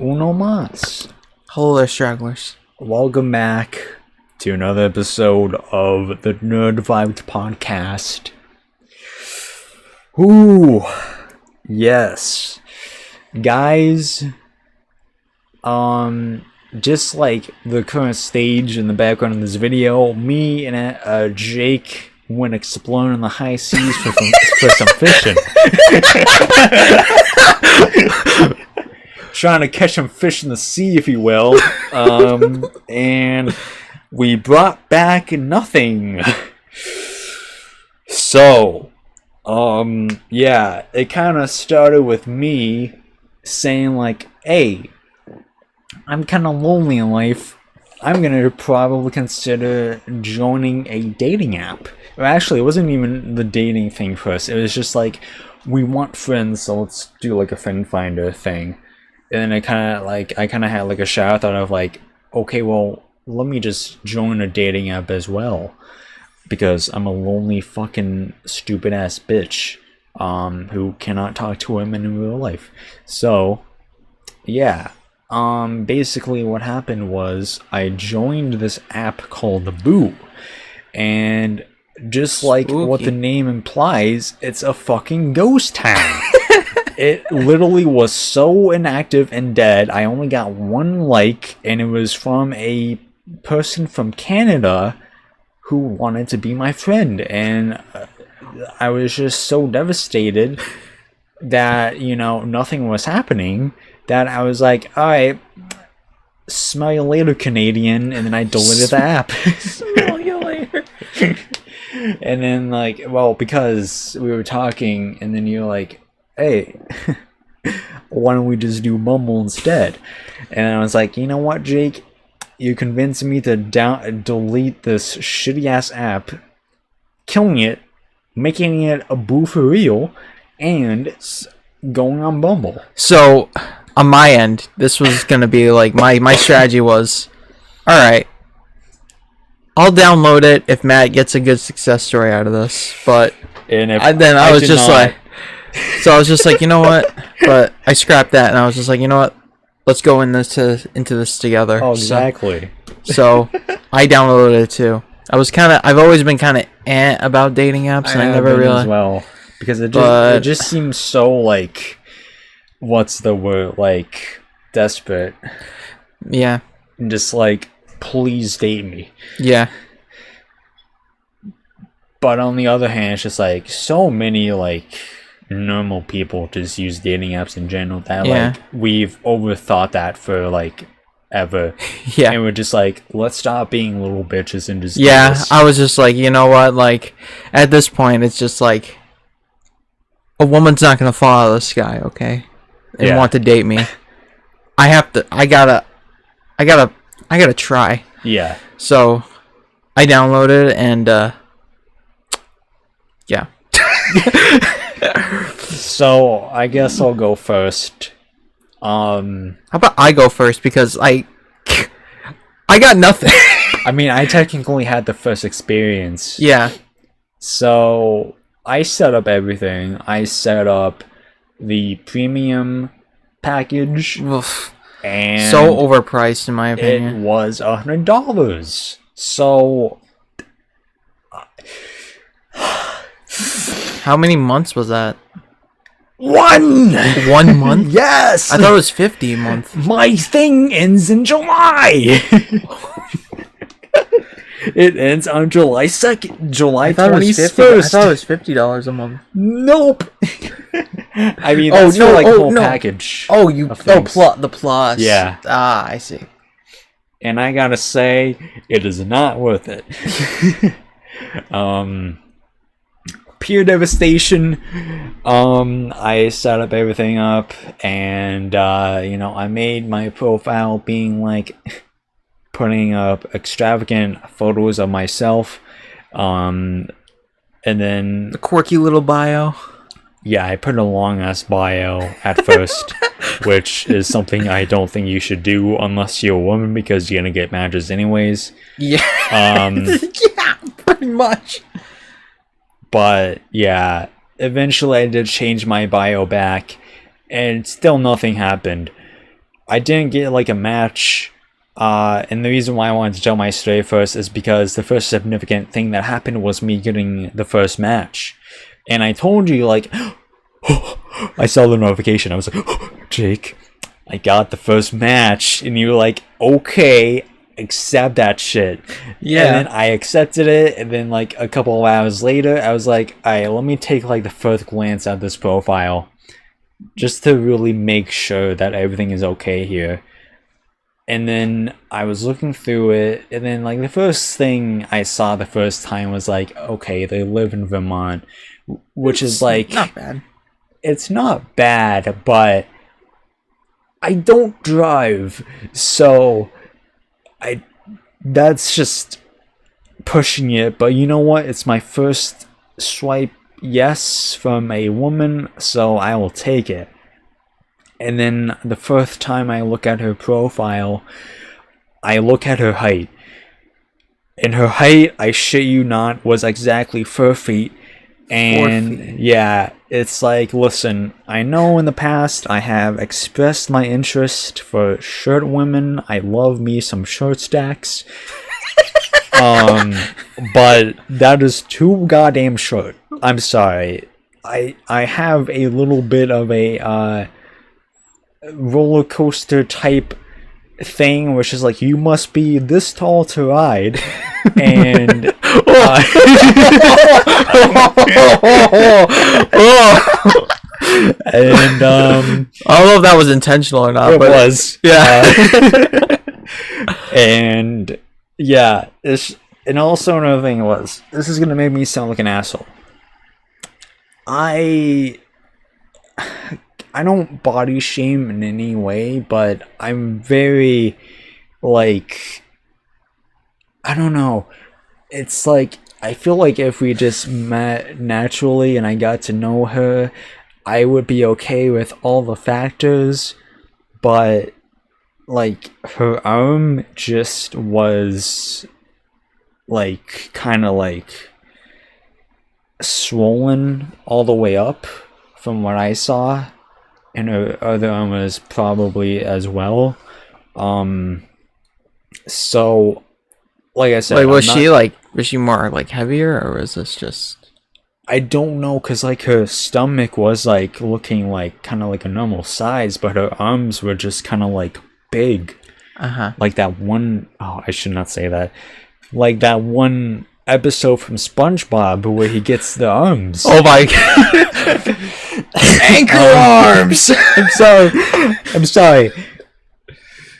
uno más. Hello there, stragglers. Welcome back to another episode of the NerdVibed podcast. Ooh, yes. Guys, just like the current stage in the background of this video, me and Jake went exploring in the high seas for some fishing. Trying to catch some fish in the sea, if you will. And we brought back nothing. So, yeah, it kind of started with me saying like, hey, I'm kind of lonely in life. I'm going to probably consider joining a dating app. Or actually, it wasn't even the dating thing first. It was just like, we want friends, so let's do like a friend finder thing. And then I kind of had like a shower thought of like, okay, well, let me just join a dating app as well. Because I'm a lonely fucking stupid ass bitch who cannot talk to women in real life. So, yeah. Basically what happened was I joined this app called Boo. And just like what the name implies, it's a fucking ghost town. It literally was so inactive and dead. I only got one like, and it was from a person from Canada who wanted to be my friend. And I was just so devastated that, you know, nothing was happening, that I was like, alright, smell you later, Canadian. And then I deleted the app. Smell you later. And then, like, well, because we were talking, and then you're like, hey, why don't we just do Bumble instead? And I was like, you know what, Jake? You convinced me to delete this shitty ass app, killing it, making it a Boo for real, and going on Bumble. So, on my end, this was gonna be like my strategy was, all right, I'll download it if Matt gets a good success story out of this. But and if then I was just like. So I was just like, you know what? But I scrapped that, and I was just like, you know what? Let's go into this together. Oh, exactly. So I downloaded it too. I've always been kind of about dating apps, and I never really as well, because it just seems so like, what's the word, like, desperate. Yeah. And just like, please date me. Yeah. But on the other hand, it's just like so many like normal people just use dating apps in general that like we've overthought that for like ever. Yeah. And we're just like, let's stop being little bitches and just I was just like, you know what, like at this point it's just like a woman's not gonna fall out of the sky, okay? And want to date me. I gotta try. Yeah. So I downloaded it and yeah. So I guess I'll go first. How about I go first, because I got nothing. I mean, I technically had the first experience. Yeah. So I set up everything. I set up the premium package. Oof. And so overpriced in my opinion. It was $100. So how many months was that? 1 month? Yes! I thought it was 50 a month. My thing ends in July! It ends on July 2nd, July 21st. I thought it was $50 a month. Nope! I mean, that's for like whole package. Oh, the plus. Yeah. Ah, I see. And I gotta say, it is not worth it. Pure devastation. I set up everything up, and you know, I made my profile being like putting up extravagant photos of myself, and then the quirky little bio. Yeah, I put a long ass bio at first, which is something I don't think you should do unless you're a woman, because you're gonna get matches anyways. Yeah. Yeah, pretty much. But yeah, eventually I did change my bio back, and still nothing happened. I didn't get like a match. And the reason why I wanted to tell my story first is because the first significant thing that happened was me getting the first match. And I told you, like, I saw the notification. I was like, Jake, I got the first match. And you were like, okay, accept that shit. Yeah. And then I accepted it. And then, like, a couple of hours later, I was like, alright, let me take, like, the first glance at this profile. Just to really make sure that everything is okay here. And then I was looking through it, and then like the first thing I saw the first time was like, okay, they live in Vermont, which is like not bad. It's not bad, but I don't drive, so that's just pushing it. But you know what? It's my first swipe yes from a woman, so I will take it. And then the first time I look at her profile, I look at her height. And her height, I shit you not, was exactly 4 feet. And 4 feet. Yeah, it's like, listen, I know in the past I have expressed my interest for short women. I love me some short stacks. But that is too goddamn short. I'm sorry. I have a little bit of a roller coaster type thing, which is like, you must be this tall to ride. And and I don't know if that was intentional or not, it but was. Yeah. And yeah, and also another thing was, this is gonna make me sound like an asshole. I don't body shame in any way, but I'm very, like, I don't know. It's like, I feel like if we just met naturally and I got to know her, I would be okay with all the factors, but, like, her arm just was, like, kind of, like, swollen all the way up from what I saw. And her other arm was probably as well. So, like I said, wait, was she more like heavier, or was this just? I don't know, cause like her stomach was like looking like kind of like a normal size, but her arms were just kind of like big. Like that one, oh, I should not say that. Like that one episode from SpongeBob where he gets the arms. Oh my god. Anchor arms. I'm sorry.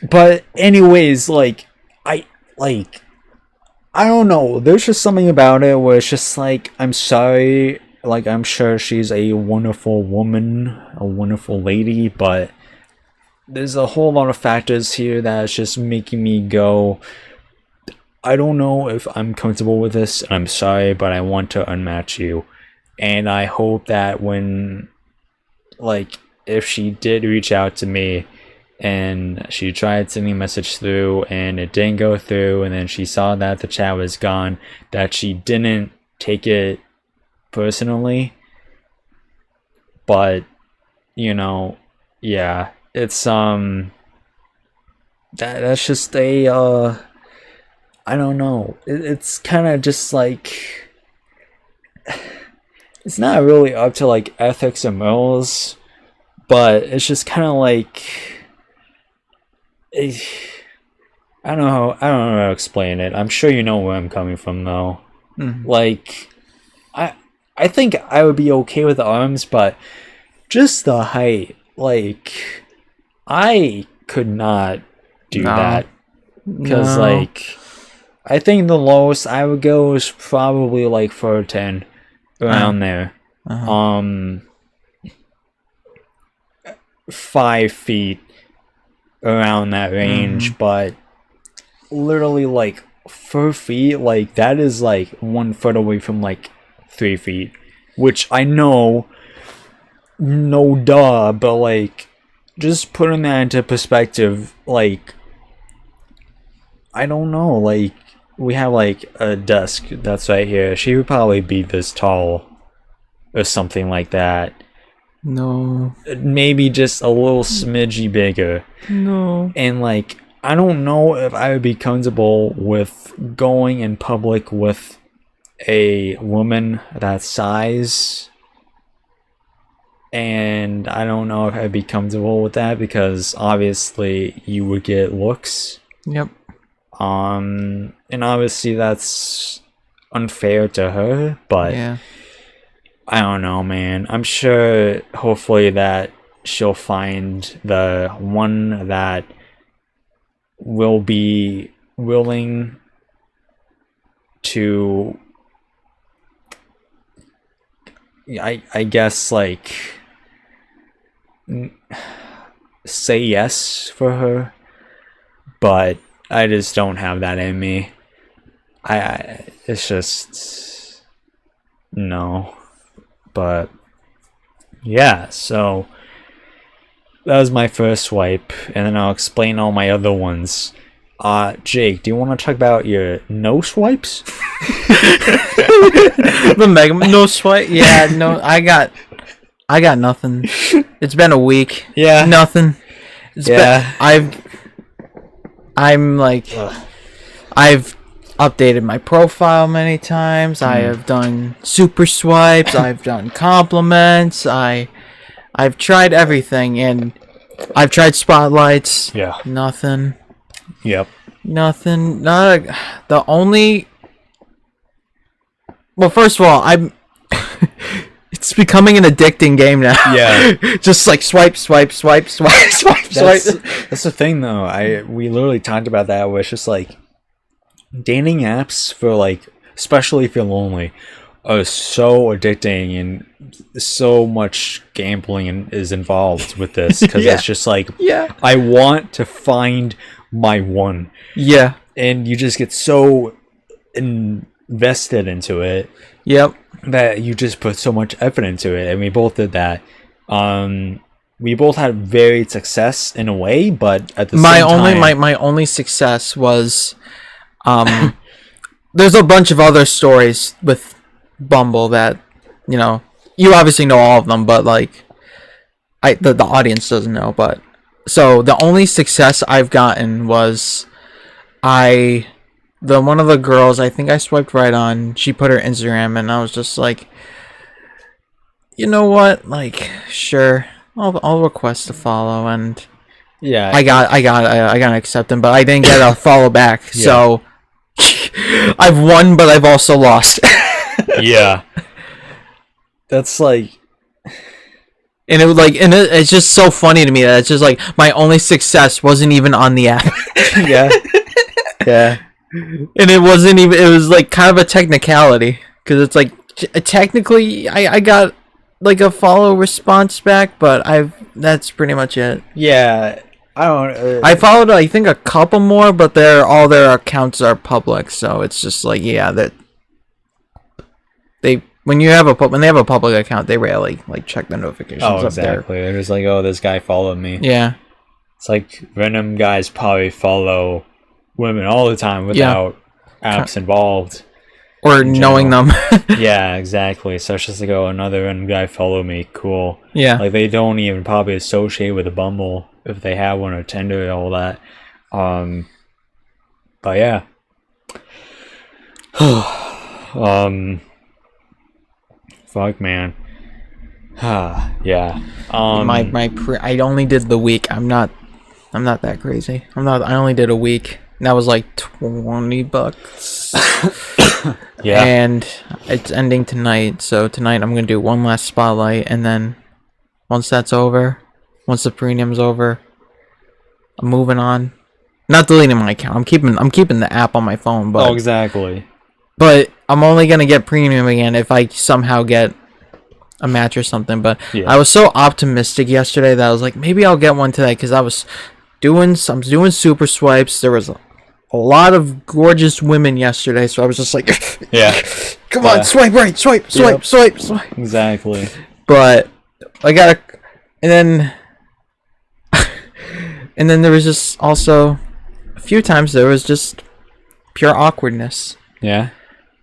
But anyways, like I don't know. There's just something about it where it's just like, I'm sorry. Like, I'm sure she's a wonderful woman, a wonderful lady, but there's a whole lot of factors here that's just making me go, I don't know if I'm comfortable with this, and I'm sorry, but I want to unmatch you. And I hope that when, like, if she did reach out to me and she tried sending a message through and it didn't go through, and then she saw that the chat was gone, that she didn't take it personally. But, you know, yeah, it's, that's just a, I don't know. It's kind of just like, it's not really up to like ethics and morals, but it's just kind of like, I don't know how to explain it. I'm sure you know where I'm coming from though. Mm-hmm. Like, I think I would be okay with the arms, but just the height, like, I could not do that. Because, like, I think the lowest I would go is probably like 4'10", around there. 5 feet, around that range, but literally like 4 feet, like that is like 1 foot away from like 3 feet, which I know, no duh, but like, just putting that into perspective, like, I don't know, like, we have like a desk that's right here. She would probably be this tall or something like that. No. maybe just a little smidgy bigger. No. And like, I don't know if I would be comfortable with going in public with a woman that size. And I don't know if I'd be comfortable with that because obviously you would get looks. Yep. And obviously that's unfair to her, but Yeah. I don't know, man. I'm sure hopefully that she'll find the one that will be willing to I guess like say yes for her, but I just don't have that in me. I it's just no. But yeah, so that was my first swipe, and then I'll explain all my other ones. Jake, do you want to talk about your no swipes? The Mega no swipe. Yeah, no, I got nothing. It's been a week. Yeah. Nothing. Yeah. I'm like, I've updated my profile many times. I have done super swipes. I've done compliments. I've tried everything, and I've tried spotlights. Yeah. Nothing. Yep. Nothing. The only. Well, first of all, it's becoming an addicting game now. Yeah. Just like swipe, swipe, swipe, swipe, swipe, That's, swipe. that's the thing, though. We literally talked about that, where it's just like dating apps for like, especially if you're lonely, are so addicting, and so much gambling is involved with this because Yeah. it's just like, Yeah. I want to find my one, Yeah. and you just get so invested into it Yep. that you just put so much effort into it, and we both did that. We both had varied success in a way, but at the same time, my only success was, there's a bunch of other stories with Bumble that, you obviously know all of them, but like, the audience doesn't know. But so the only success I've gotten was, one of the girls I think I swiped right on, she put her Instagram, and I was just like, you know what, like, sure, I'll request a follow, and yeah, I got to accept them, but I didn't get a follow back. Yeah. So I've won, but I've also lost. yeah, that's like, And it's just so funny to me that it's just like my only success wasn't even on the app. yeah, yeah, And it wasn't even, it was like kind of a technicality, because it's like technically I got like a follow response back, but that's pretty much it. yeah. I don't. I followed I think a couple more, but all their accounts are public, so it's just like, yeah, that when they have a public account, they rarely like check the notifications up exactly. there. They're just like, oh, this guy followed me. Yeah. It's like random guys probably follow women all the time without apps involved. Or knowing them. Yeah, exactly. So it's just like, oh, another random guy follow me. Cool. Yeah. Like, they don't even probably associate with a Bumble if they have one, or Tinder and all that. But yeah. Fuck, man. Yeah. I only did the week. I'm not that crazy. I only did a week. And that was like $20. Yeah. And it's ending tonight, so tonight I'm gonna do one last spotlight, and then once that's over, once the premium's over, I'm moving on. Not deleting my account. I'm keeping the app on my phone, but exactly. But I'm only gonna get premium again if I somehow get a match or something. But Yeah. I was so optimistic yesterday that I was like, maybe I'll get one today, because I was doing super swipes. There was a lot of gorgeous women yesterday, so I was just like, Yeah. come on, swipe right, swipe. Exactly. But I got and then there was just also a few times there was just pure awkwardness. Yeah.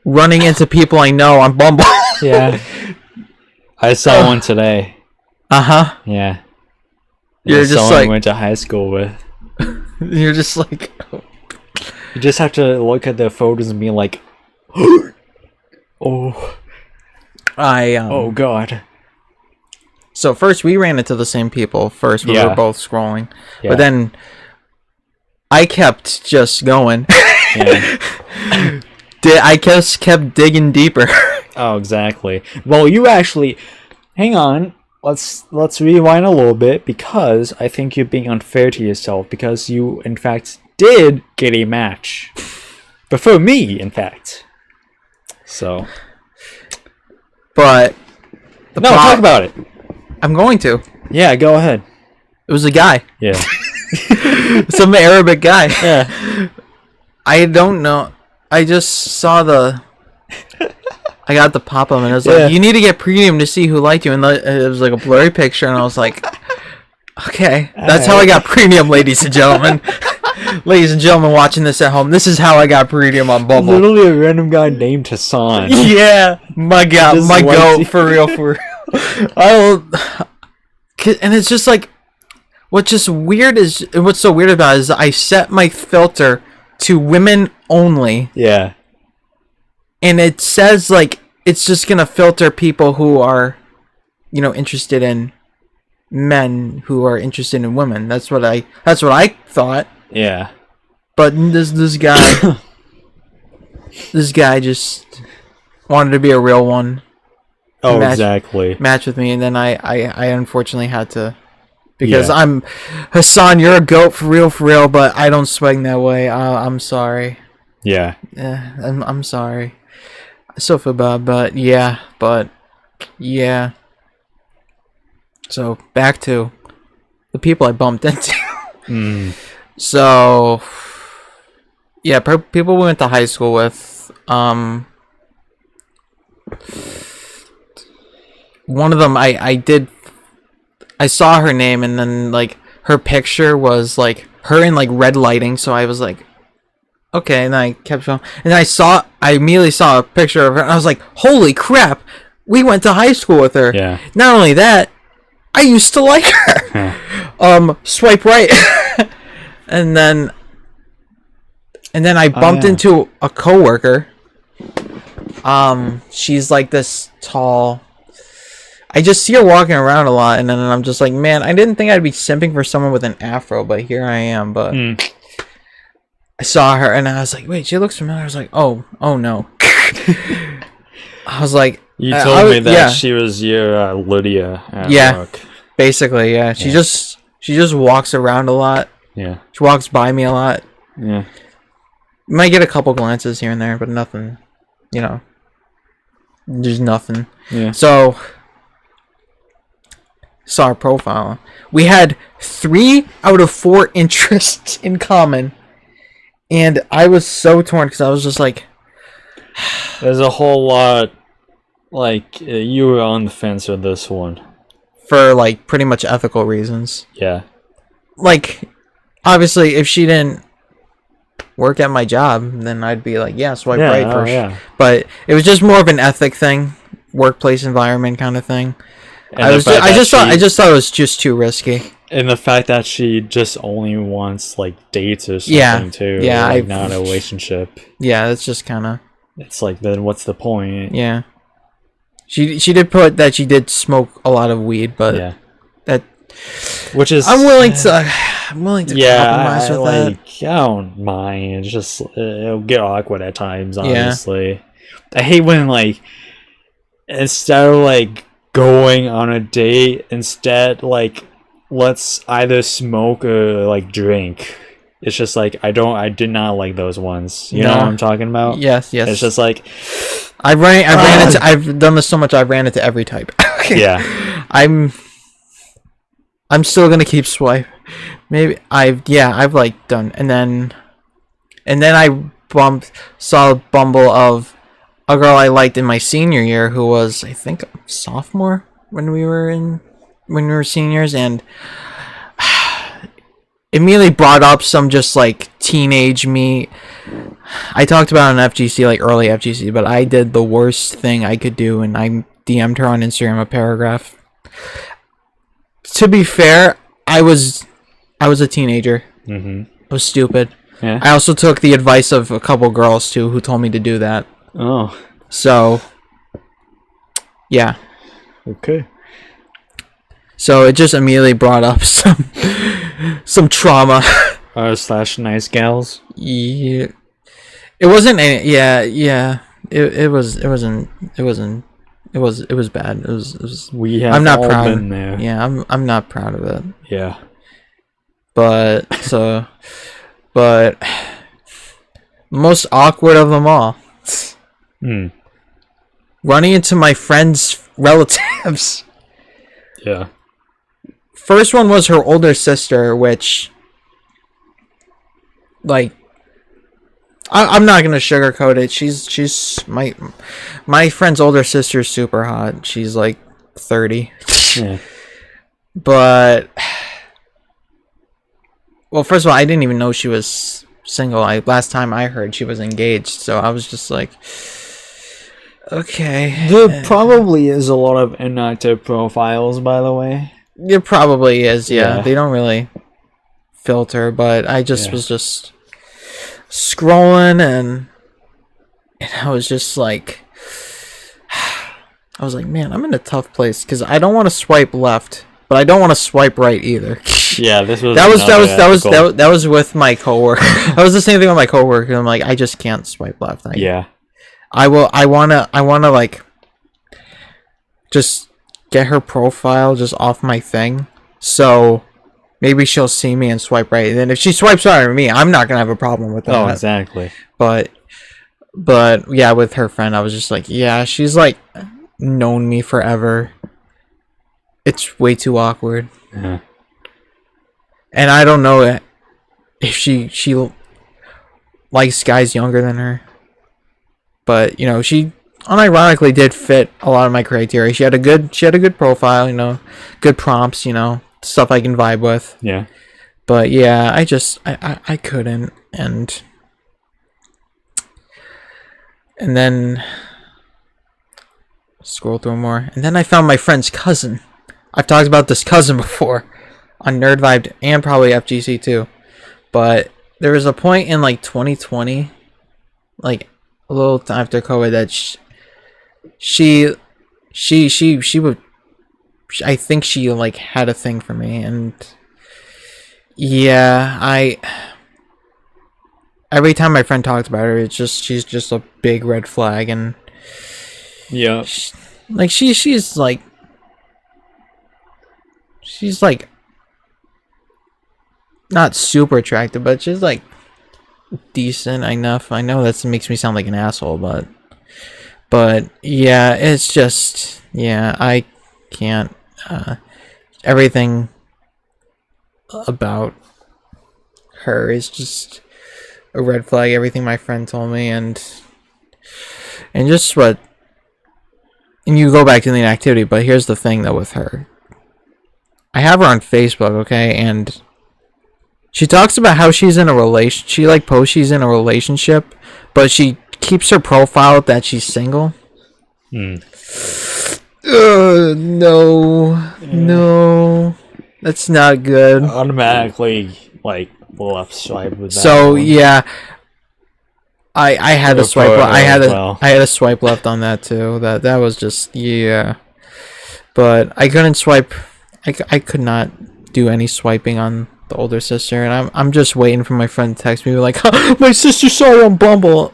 Running into people I know on Bumble. Yeah. I saw one today. Uh-huh. Yeah. You're just someone like- you went to high school with. You're just like, You just have to look at the photos and be like, oh, oh God. So first we ran into the same people. First we were both scrolling, Yeah. but then I kept just going. Yeah. I just kept digging deeper. Oh, exactly. Well, you actually, hang on. Let's rewind a little bit, because I think you're being unfair to yourself, because you in fact did get a match before me, in fact. So, But talk about it. I'm going to. Yeah, go ahead. It was a guy, Yeah. some Arabic guy. Yeah. I don't know. I just saw I got the pop up and it was Yeah. like, you need to get premium to see who liked you, and it was like a blurry picture, and I was like, okay, that's how I got premium, ladies and gentlemen. Ladies and gentlemen watching this at home, this is how I got premium on Bumble. Literally a random guy named Hassan. Yeah, my God, Just my liked goat, you. for real. And it's just like, what's so weird about it is I set my filter to women only, Yeah. and it says like it's just gonna filter people who are, interested in men who are interested in women. That's what I thought. Yeah. But this guy, this guy just wanted to be a real one. Oh, exactly. Match with me, and then I unfortunately had to, because Yeah. I'm Hassan. You're a goat for real, but I don't swing that way. I'm sorry. Yeah. Yeah, I'm sorry. I still feel bad, but yeah. So back to the people I bumped into. Mm. So yeah, people we went to high school with. One of them I saw her name, and then like her picture was like her in like red lighting, so I was like, okay, and then I kept going, and I immediately saw a picture of her, and I was like, holy crap, we went to high school with her. Yeah. Not only that, I used to like her. Swipe right. and then I bumped into a coworker. She's like this tall. I just see her walking around a lot, and then I'm just like, man, I didn't think I'd be simping for someone with an afro, but here I am. But I saw her, and I was like, wait, she looks familiar. I was like, oh no. I was like, You told me that she was your Lydia at work. Basically, yeah. She just walks around a lot. Yeah. She walks by me a lot. Yeah. You might get a couple glances here and there, but nothing, there's nothing. Yeah. So, saw her profile. We had 3 out of 4 interests in common, and I was so torn because I was just like, There's a whole lot, like, you were on the fence with this one. for like pretty much ethical reasons. Yeah. Like, obviously, if she didn't work at my job, then I'd be like, yeah, swipe right for sure. But it was just more of an ethic thing, workplace environment kind of thing. And I just thought it was just too risky. And the fact that she just only wants like dates or something too. Yeah, like, not a relationship. Yeah, it's just kind of. It's like, then what's the point? Yeah. She did put that she did smoke a lot of weed, but Yeah. that. Which is I'm willing to compromise with that. I don't mind. It's just it'll get awkward at times, honestly. I hate when like instead of like going on a date, instead like let's either smoke or like drink. It's just like I did not like those ones. You know what I'm talking about? Yes. It's just like I've done this so much. I've ran into every type. Yeah. I'm still gonna keep swipe. Maybe I've like done, and then I saw a Bumble of a girl I liked in my senior year who was, I think, a sophomore when we were seniors, and immediately brought up some just like teenage me. I talked about it on FGC, like early FGC, but I did the worst thing I could do, and I DM'd her on Instagram a paragraph. to be fair, I was a teenager. Mm-hmm. I was stupid. Yeah. I also took the advice of a couple girls too who told me to do that. Oh. So yeah. Okay. So it just immediately brought up some trauma. / nice gals. Yeah. It wasn't any, yeah. It was bad. It was We have I'm not all proud. been there. Yeah, I'm not proud of it. Yeah. But most awkward of them all. Running into my friend's relatives. Yeah. First one was her older sister, which, like, I'm not gonna sugarcoat it. She's my friend's older sister's super hot. She's like 30. Yeah. But well, first of all, I didn't even know she was single. Last time I heard she was engaged, so I was just like, okay. There probably is a lot of inactive profiles, by the way. It probably is, yeah. Yeah. They don't really filter, but I just was just scrolling and I was just like, I was like, man, I'm in a tough place because I don't want to swipe left, but I don't want to swipe right either. Yeah, this was that was with my coworker. That was the same thing with my coworker. I'm like, I just can't swipe left. I wanna like just get her profile just off my thing, so maybe she'll see me and swipe right. And then if she swipes right at me, I'm not gonna have a problem with that. Oh, exactly. But yeah, with her friend, I was just like, yeah, she's like known me forever. It's way too awkward. Yeah. And I don't know if she likes guys younger than her. But, you know, she unironically did fit a lot of my criteria. She had a good profile, you know, good prompts, you know, stuff I can vibe with. Yeah. But yeah, I couldn't, and then scroll through more, and then I found my friend's cousin. I've talked about this cousin before on NerdVibed and probably FGC too. But there was a point in like 2020, like a little time after COVID, that she would, I think she like had a thing for me, and yeah, every time my friend talks about her, it's just, she's just a big red flag. And yeah, she's like not super attractive, but she's like decent enough. I know that makes me sound like an asshole, but yeah, it's just, yeah, I can't, everything about her is just a red flag. Everything my friend told me, and just what, and you go back to the inactivity. But here's the thing though with her, I have her on Facebook, okay, and she talks about how she's in a relation. She like posts she's in a relationship, but she keeps her profile that she's single. No, that's not good. Automatically like left swipe with that. So one. yeah, I had a swipe. I had a swipe left on that too. That was just, yeah. But I couldn't swipe. I could not do any swiping on the older sister, and I'm just waiting for my friend to text me like, my sister saw you on Bumble.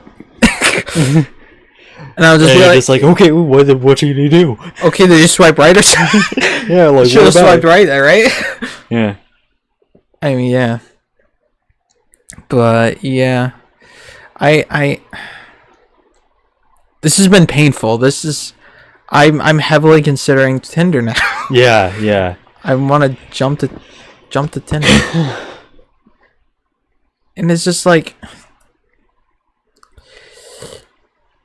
And I was just like, okay, what you gonna do? Okay, did you swipe right or something? Yeah, like, should have swiped right there, right? Yeah. I mean, yeah. But yeah, I this has been painful. I'm heavily considering Tinder now. Yeah. I want to jump to Tinder. And it's just like,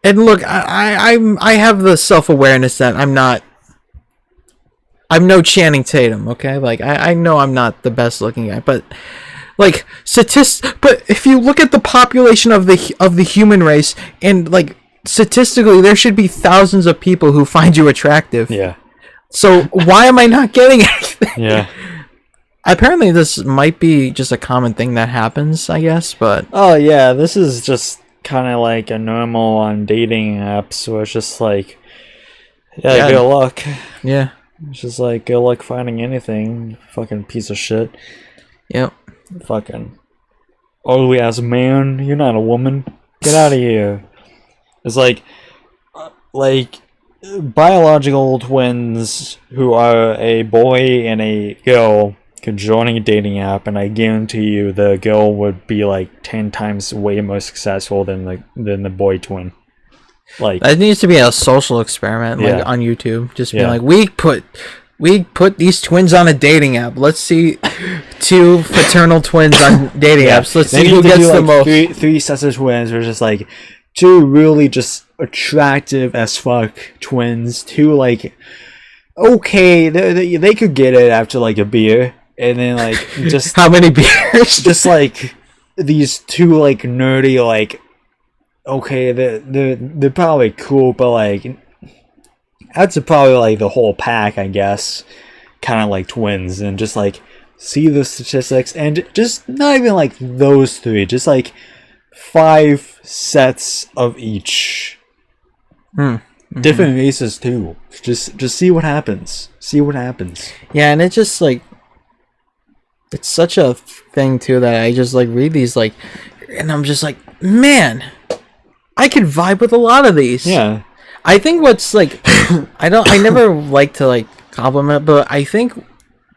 and look, I have the self-awareness that I'm no Channing Tatum, okay? Like, I know I'm not the best looking guy, but like but if you look at the population of the human race, and like statistically there should be thousands of people who find you attractive. Yeah. So why am I not getting anything? Yeah. Apparently, this might be just a common thing that happens, I guess, but... Oh, yeah, this is just kind of like a normal on dating apps where it's just like, yeah, good luck. Yeah. It's just like, good luck finding anything, fucking piece of shit. Yep. Fucking ugly ass man, you're not a woman. Get out of here. It's like biological twins who are a boy and a girl could join a dating app, and I guarantee you the girl would be like 10 times way more successful than the boy twin. Like, that needs to be a social experiment, like on YouTube. Just be like, we put these twins on a dating app. Let's see 2 fraternal twins on dating apps. Let's see who gets the most. Three sets of twins are just like 2 really just attractive as fuck twins. 2 like, okay, they could get it after like a beer. And then, like, just... How many beers? Just, like, these 2, like, nerdy, like... Okay, they're probably cool, but, like... That's probably, like, the whole pack, I guess. Kind of like twins. And just, like, see the statistics. And just not even, like, those 3. Just, like, 5 sets of each. Mm-hmm. Different races, too. Just see what happens. See what happens. Yeah, and it just, like... It's such a thing too that I just like read these like, and I'm just like, man, I could vibe with a lot of these. Yeah. I think what's like, I never like to like compliment, but I think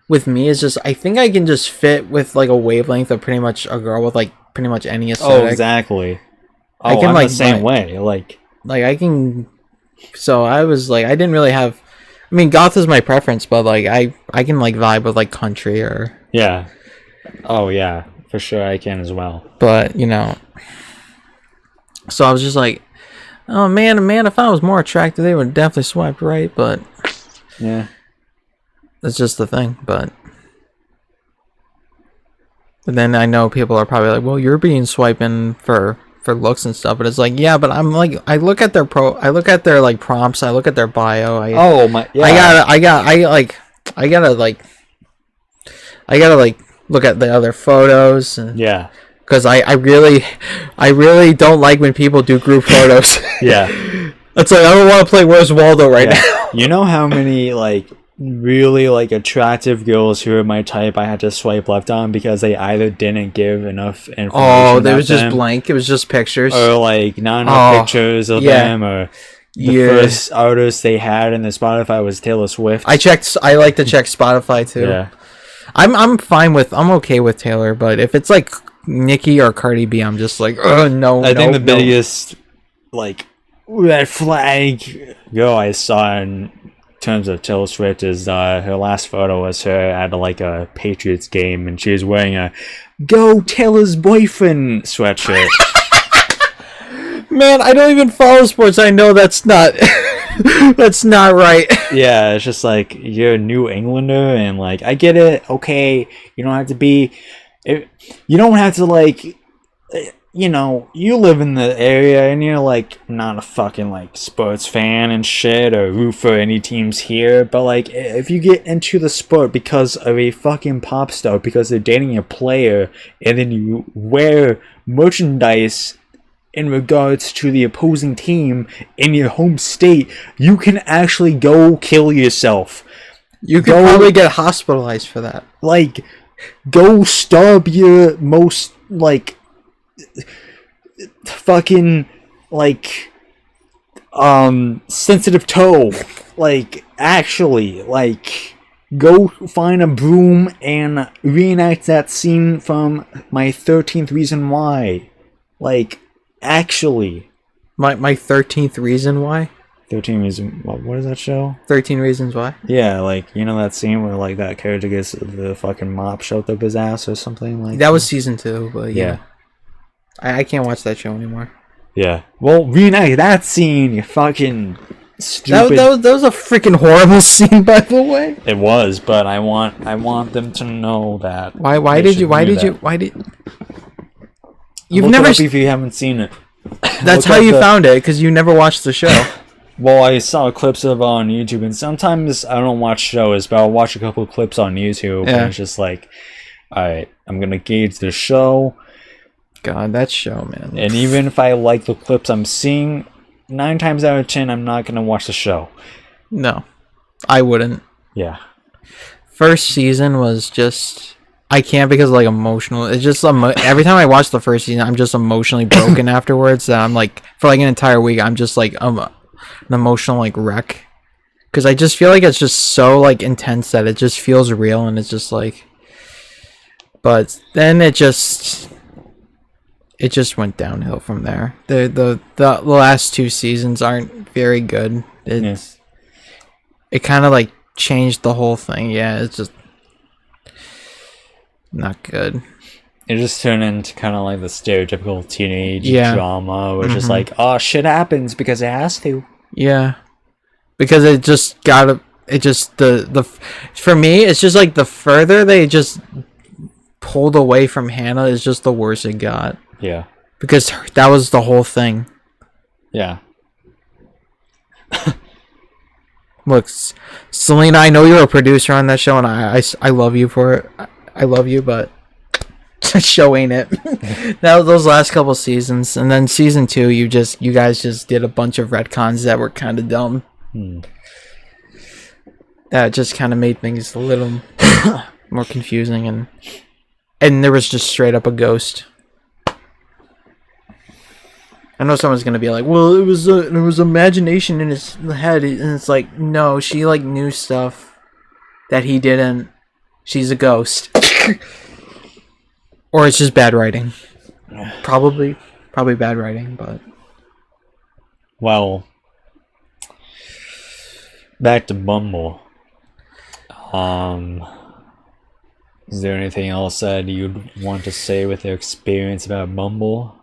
with me is just I think I can just fit with like a wavelength of pretty much a girl with like pretty much any aesthetic. Oh, exactly. I can I'm like the same way. Like I can. So I was like, I didn't really have. I mean, goth is my preference, but like I can like vibe with like country or. Yeah. Oh yeah, for sure I can as well. But you know, so I was just like, oh man, if I was more attractive, they would definitely swipe right. But yeah, that's just the thing. But then I know people are probably like, well, you're being swiping for looks and stuff. But it's like, yeah, but I'm like, I look at their like prompts, I look at their bio. I gotta look at the other photos. And, yeah. Because I really don't like when people do group photos. Yeah. It's like, I don't want to play Where's Waldo right now. You know how many, like, really, like, attractive girls who are my type I had to swipe left on because they either didn't give enough information. Oh, they was just blank. It was just pictures. Or, like, not enough pictures of them. Or the first artist they had in the Spotify was Taylor Swift. I like to check Spotify, too. Yeah. I'm okay with Taylor, but if it's like Nicki or Cardi B, I'm just like, oh no. I think the biggest like red flag girl I saw in terms of Taylor Swift is her last photo was her at like a Patriots game, and she was wearing a "Go Taylor's Boyfriend" sweatshirt. Man, I don't even follow sports. I know that's not. That's not right. Yeah, it's just like you're a New Englander, and like I get it. Okay, you don't have to be. You don't have to like. You know, you live in the area, and you're like not a fucking like sports fan and shit, or root for any teams here. But like, if you get into the sport because of a fucking pop star, because they're dating a player, and then you wear merchandise in regards to the opposing team in your home state, you can actually go kill yourself. You could probably get hospitalized for that. Like, go stab your most, like, fucking, like, sensitive toe. Like, actually, like, go find a broom and reenact that scene from my 13th Reason Why. Like, actually, my 13th Reason Why. 13 Reasons. What is that show? 13 Reasons Why. Yeah, like you know that scene where like that character gets the fucking mop shoved up his ass or something like. That was season 2, but yeah. I can't watch that show anymore. Yeah. Well, reenact that scene. You fucking stupid. That was a freaking horrible scene, by the way. It was, but I want them to know that. Why did you've Look never it up if you haven't seen it. That's how you found it, because you never watched the show. Well, I saw clips of it on YouTube, and sometimes I don't watch shows, but I'll watch a couple of clips on YouTube, Yeah. and it's just like, alright, I'm gonna gauge the show, God, that show, man. and even if I like the clips I'm seeing, 9 times out of 10, I'm not gonna watch the show. No, I wouldn't. Yeah. First season was just... I can't because like emotional. It's just every time I watch the first season, I'm just emotionally broken afterwards. That I'm like, for like an entire week, I'm just like an emotional like wreck. Because I just feel like it's just so like intense that it just feels real, and it's just like... But then it just went downhill from there. The last 2 seasons aren't very good. It kind of like changed the whole thing. Yeah, it's just not good. It just turned into kind of like the stereotypical teenage drama, which is Mhm. like, oh, shit happens because it has to. Yeah, because it just got it just the for me it's just like the further they just pulled away from Hannah is just the worse it got, Yeah. because that was the whole thing. Yeah. Look, Selena, I know you're a producer on that show, and I love you for it. I love you, but that show ain't it. That was those last couple seasons, and then season 2, you guys just did a bunch of retcons that were kind of dumb. That just kind of made things a little more confusing, and there was just straight up a ghost. I know someone's gonna be like, "Well, there was imagination in his head," and it's like, no, she like knew stuff that he didn't. She's a ghost, or it's just bad writing. Probably bad writing, but Well, back to Bumble. Is there anything else that you'd want to say with your experience about Bumble?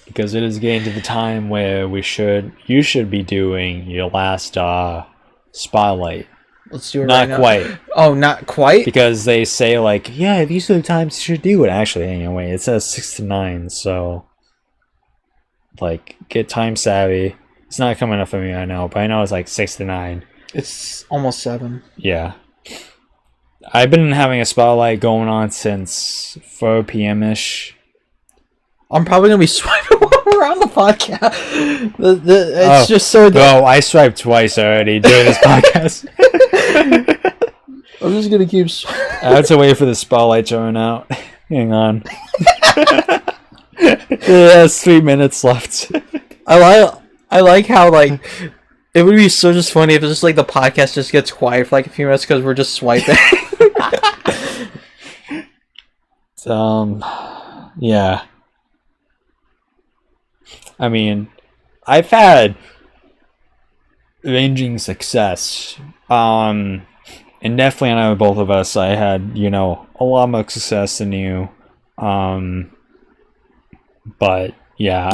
Because it is getting to the time where you should be doing your last spotlight. let's do it. Not right quite. Now. Oh, not quite. Because they say like, yeah, these are the times you should do it. Actually, anyway, it says 6 to 9, so like get time savvy. It's not coming up for me right now, but I know it's like 6 to 9. It's almost 7. Yeah. I've been having a spotlight going on since 4 p.m. ish. I'm probably gonna be swiping while we're on the podcast. It's just so. Well, I swiped twice already during this podcast. I'm just gonna keep. I have to wait for the spotlight to run out. Hang on. It has 3 minutes left. I like how like it would be so just funny if it's just like the podcast just gets quiet for like a few minutes because we're just swiping. Yeah. I mean, I've had ranging success. And definitely I know both of us, I had, a lot more success than you. But yeah,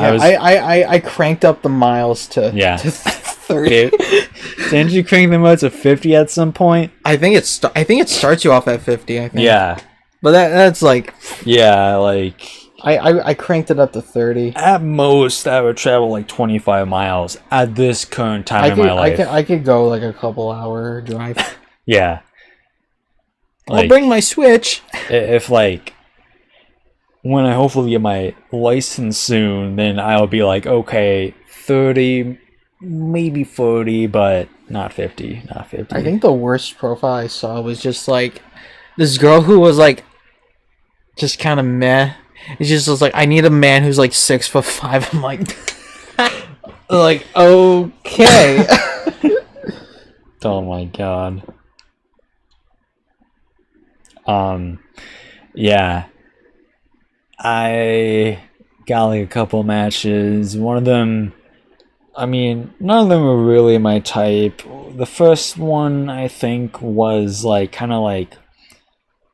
I cranked up the miles to 30. Didn't you crank them up to 50 at some point? I think it starts you off at 50. I think. Yeah. But that's like. Yeah, like. I cranked it up to 30. At most, I would travel like 25 miles at this current time in my life. I could go like a couple hour drive. Yeah. I'll bring my Switch. If like, when I hopefully get my license soon, then I'll be like, okay, 30, maybe 40, but not 50. Not 50. I think the worst profile I saw was just like this girl who was like just kind of meh. It just was like, I need a man who's like 6'5". I'm like, okay. Oh my god. Yeah. I got like a couple matches. One of them, I mean, none of them were really my type. The first one, I think, was like kind of like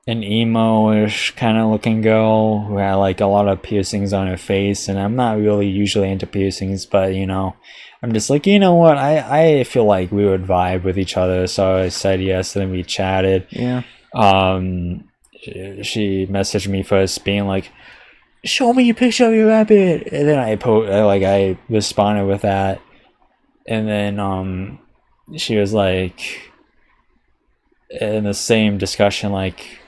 an emo-ish kind of looking girl who had like a lot of piercings on her face, and I'm not really usually into piercings, but I'm just like, you know what, I feel like we would vibe with each other, so I said yes, and then we chatted. Yeah. She messaged me first being like, show me a picture of your rabbit. And then I responded with that. And then she was like, in the same discussion, like,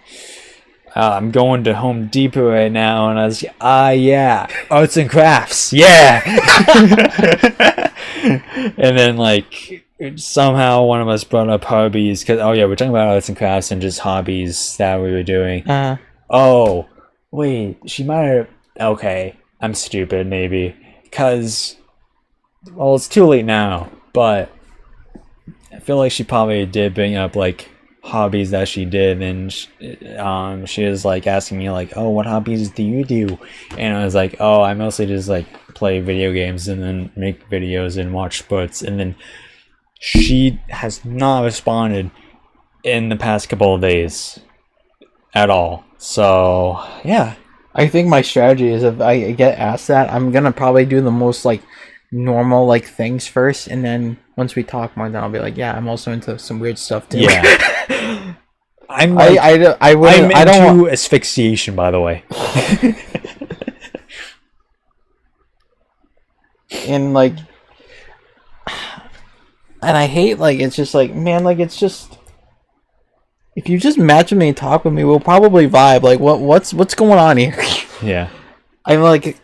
I'm going to Home Depot right now, and I was yeah, arts and crafts, yeah. And then like somehow one of us brought up hobbies, because we're talking about arts and crafts and just hobbies that we were doing. Oh wait, she might have. Okay, I'm stupid maybe, because it's too late now, but I feel like she probably did bring up like hobbies that she did, and she was like asking me like, oh, what hobbies do you do? And I was like, oh, I mostly just like play video games and then make videos and watch sports. And then she has not responded in the past couple of days at all. So yeah, I think my strategy is, if I get asked that, I'm gonna probably do the most like normal like things first, and then once we talk more, then I'll be like, yeah, I'm also into some weird stuff too. Yeah. I'm into asphyxiation, by the way. And like, and I hate, like, it's just like, man, like, it's just, if you just match with me and talk with me, we'll probably vibe. Like, what's going on here? Yeah. I'm like,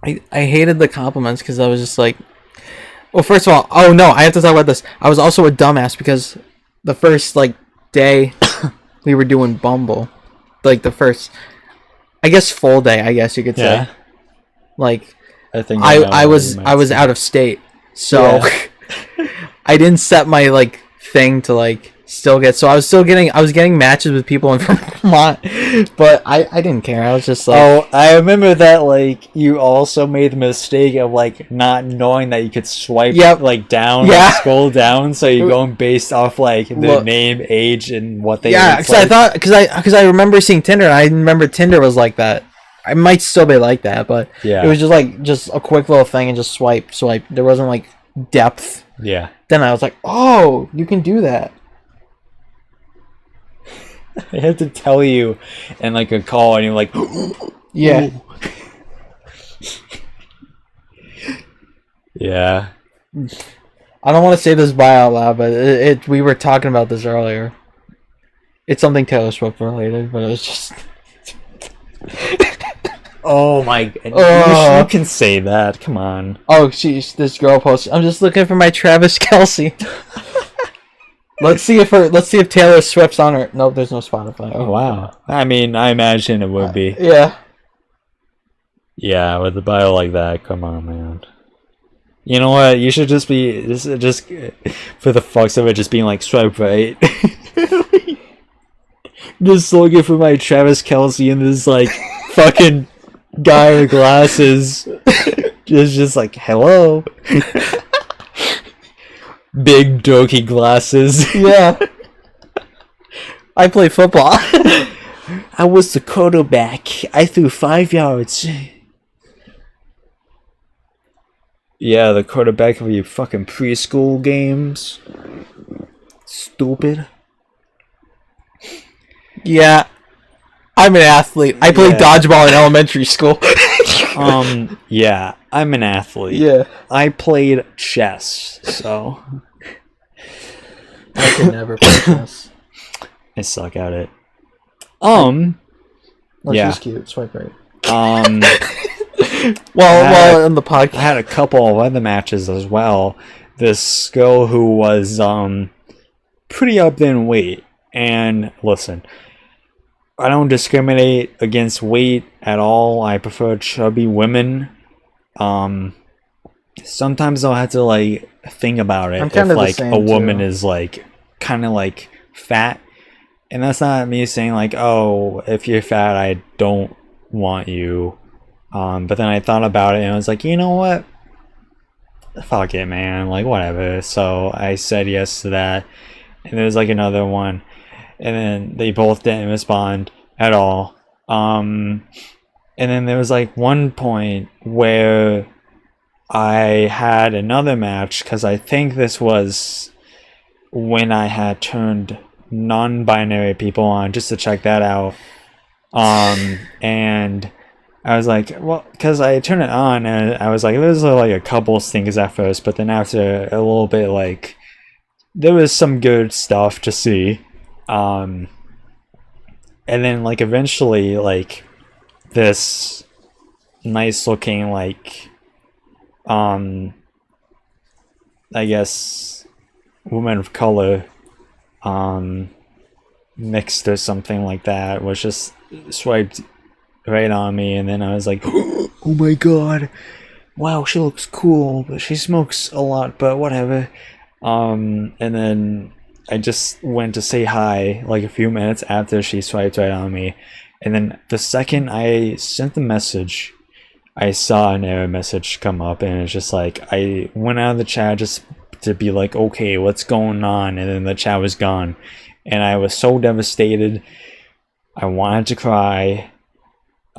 I hated the compliments, because I was just like, well, first of all, oh no, I have to talk about this. I was also a dumbass, because the first like day we were doing Bumble, like the first, I guess, full day, I guess you could say. Yeah. Like, I think I was out of state, so I didn't set my like thing to like still get. So I was getting matches with people in Vermont, but I didn't care. I was just like, oh, I remember that like you also made the mistake of like not knowing that you could swipe like down, and scroll down, so you're going based off like the name, age, and what they. Yeah, because I thought because I remember seeing Tinder, and I remember Tinder was like that. I might still be like that, but it was just a quick little thing and just swipe. There wasn't like depth. Yeah. Then I was like, oh, you can do that. I had to tell you in like a call, and you're like, yeah. Yeah. I don't want to say this by out loud, but we were talking about this earlier. It's something Taylor Swift related, but it was just. Oh my god. You can say that. Come on. Oh, this girl posted, I'm just looking for my Travis Kelce. Let's see if Taylor Swift's on her. Nope, there's no Spotify. Oh wow. I mean, I imagine it would be. Yeah. Yeah, with a bio like that, come on, man. You know what? You should just be just for the fucks of it, just being like swipe right. Just looking for my Travis Kelce and this like fucking guy with glasses. just like, hello. Big dorky glasses. Yeah. I play football. I was the quarterback. I threw 5 yards. Yeah, the quarterback of your fucking preschool games. Stupid. Yeah. I'm an athlete. I played dodgeball in elementary school. Yeah, I'm an athlete. Yeah. I played chess, so I could never play chess. I suck at it. She's cute. Swipe right. Well, in the podcast, I had a couple of other matches as well. This girl who was pretty up there in weight, and listen, I don't discriminate against weight at all. I prefer chubby women. Sometimes I'll have to like think about it if like a woman is like kind of like fat, and that's not me saying like, oh, if you're fat, I don't want you. But then I thought about it and I was like, you know what? Fuck it, man. Like, whatever. So I said yes to that. And there was like another one. And then they both didn't respond at all. And then there was like one point where I had another match, because I think this was when I had turned non-binary people on just to check that out. And I was like, well, because I turned it on and I was like, there's like a couple stinkers at first, but then after a little bit, like there was some good stuff to see. Um, and then like eventually, like this nice looking like um, I guess woman of color um mixed or something like that was just swiped right on me, and then I was like, oh my god, wow, she looks cool, but she smokes a lot, but whatever. And then I just went to say hi like a few minutes after she swiped right on me, and then the second I sent the message, I saw an error message come up, and it's just like I went out of the chat just to be like, okay, what's going on? And then the chat was gone, and I was so devastated. I wanted to cry.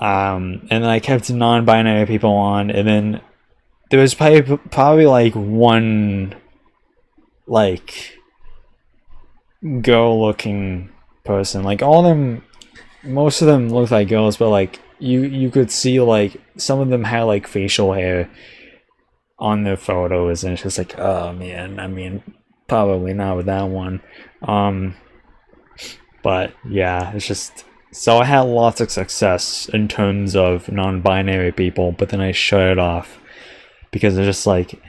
And then I kept non-binary people on, and then there was probably like one like girl-looking person. Like all of them, most of them looked like girls, but like you could see like some of them had like facial hair on their photos, and it's just like, oh man, I mean, probably not with that one. Um, but yeah, it's just so I had lots of success in terms of non-binary people, but then I shut it off because it's just like,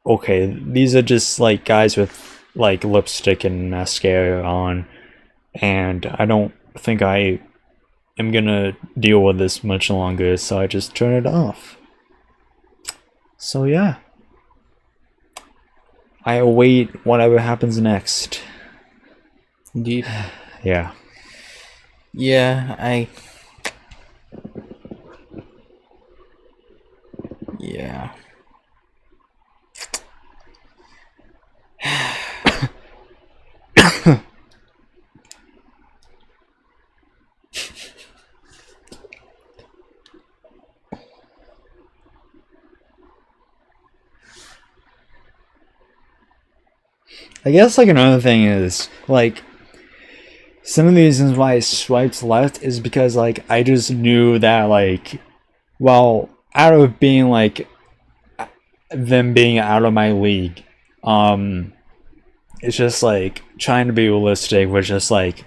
okay, these are just like guys with like lipstick and mascara on, and I don't think I am gonna deal with this much longer, so I just turn it off. So yeah, I await whatever happens next. Indeed. Yeah. Yeah, yeah. I guess like another thing is like some of the reasons why I swiped left is because like I just knew that like, well, out of being like them being out of my league, um it's just like trying to be realistic was just like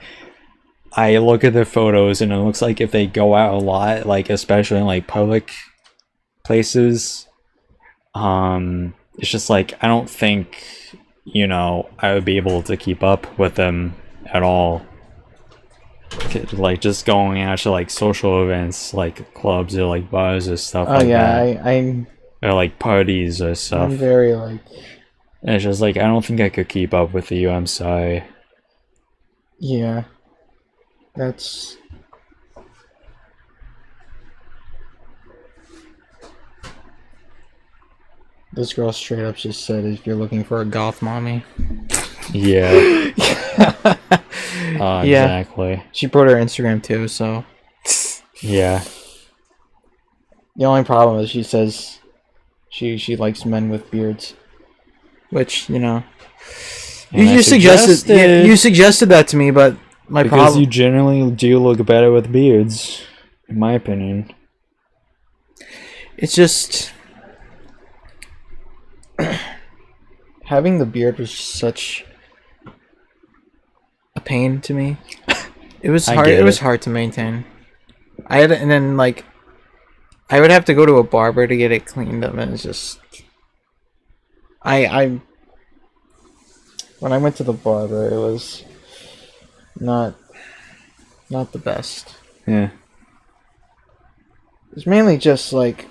I look at their photos and it looks like if they go out a lot, like especially in like public places, it's just like I don't think, I would be able to keep up with them at all. Like just going out to like social events, like clubs or like bars or stuff Oh like yeah, that, or like parties or stuff. I'm very like, And it's just like I don't think I could keep up with you. I'm sorry. yeah. That's this girl straight up just said if you're looking for a goth mommy. Yeah. Yeah. Exactly. She put her Instagram too, so Yeah. the only problem is she says she likes men with beards. Which, And you suggested that to me, but my because problem you generally do look better with beards, in my opinion. it's just having the beard was such a pain to me. It was I hard. get It was it. hard to maintain. And then like I would have to go to a barber to get it cleaned up, and it's just I when I went to the barber, it was not the best. Yeah. It's mainly just like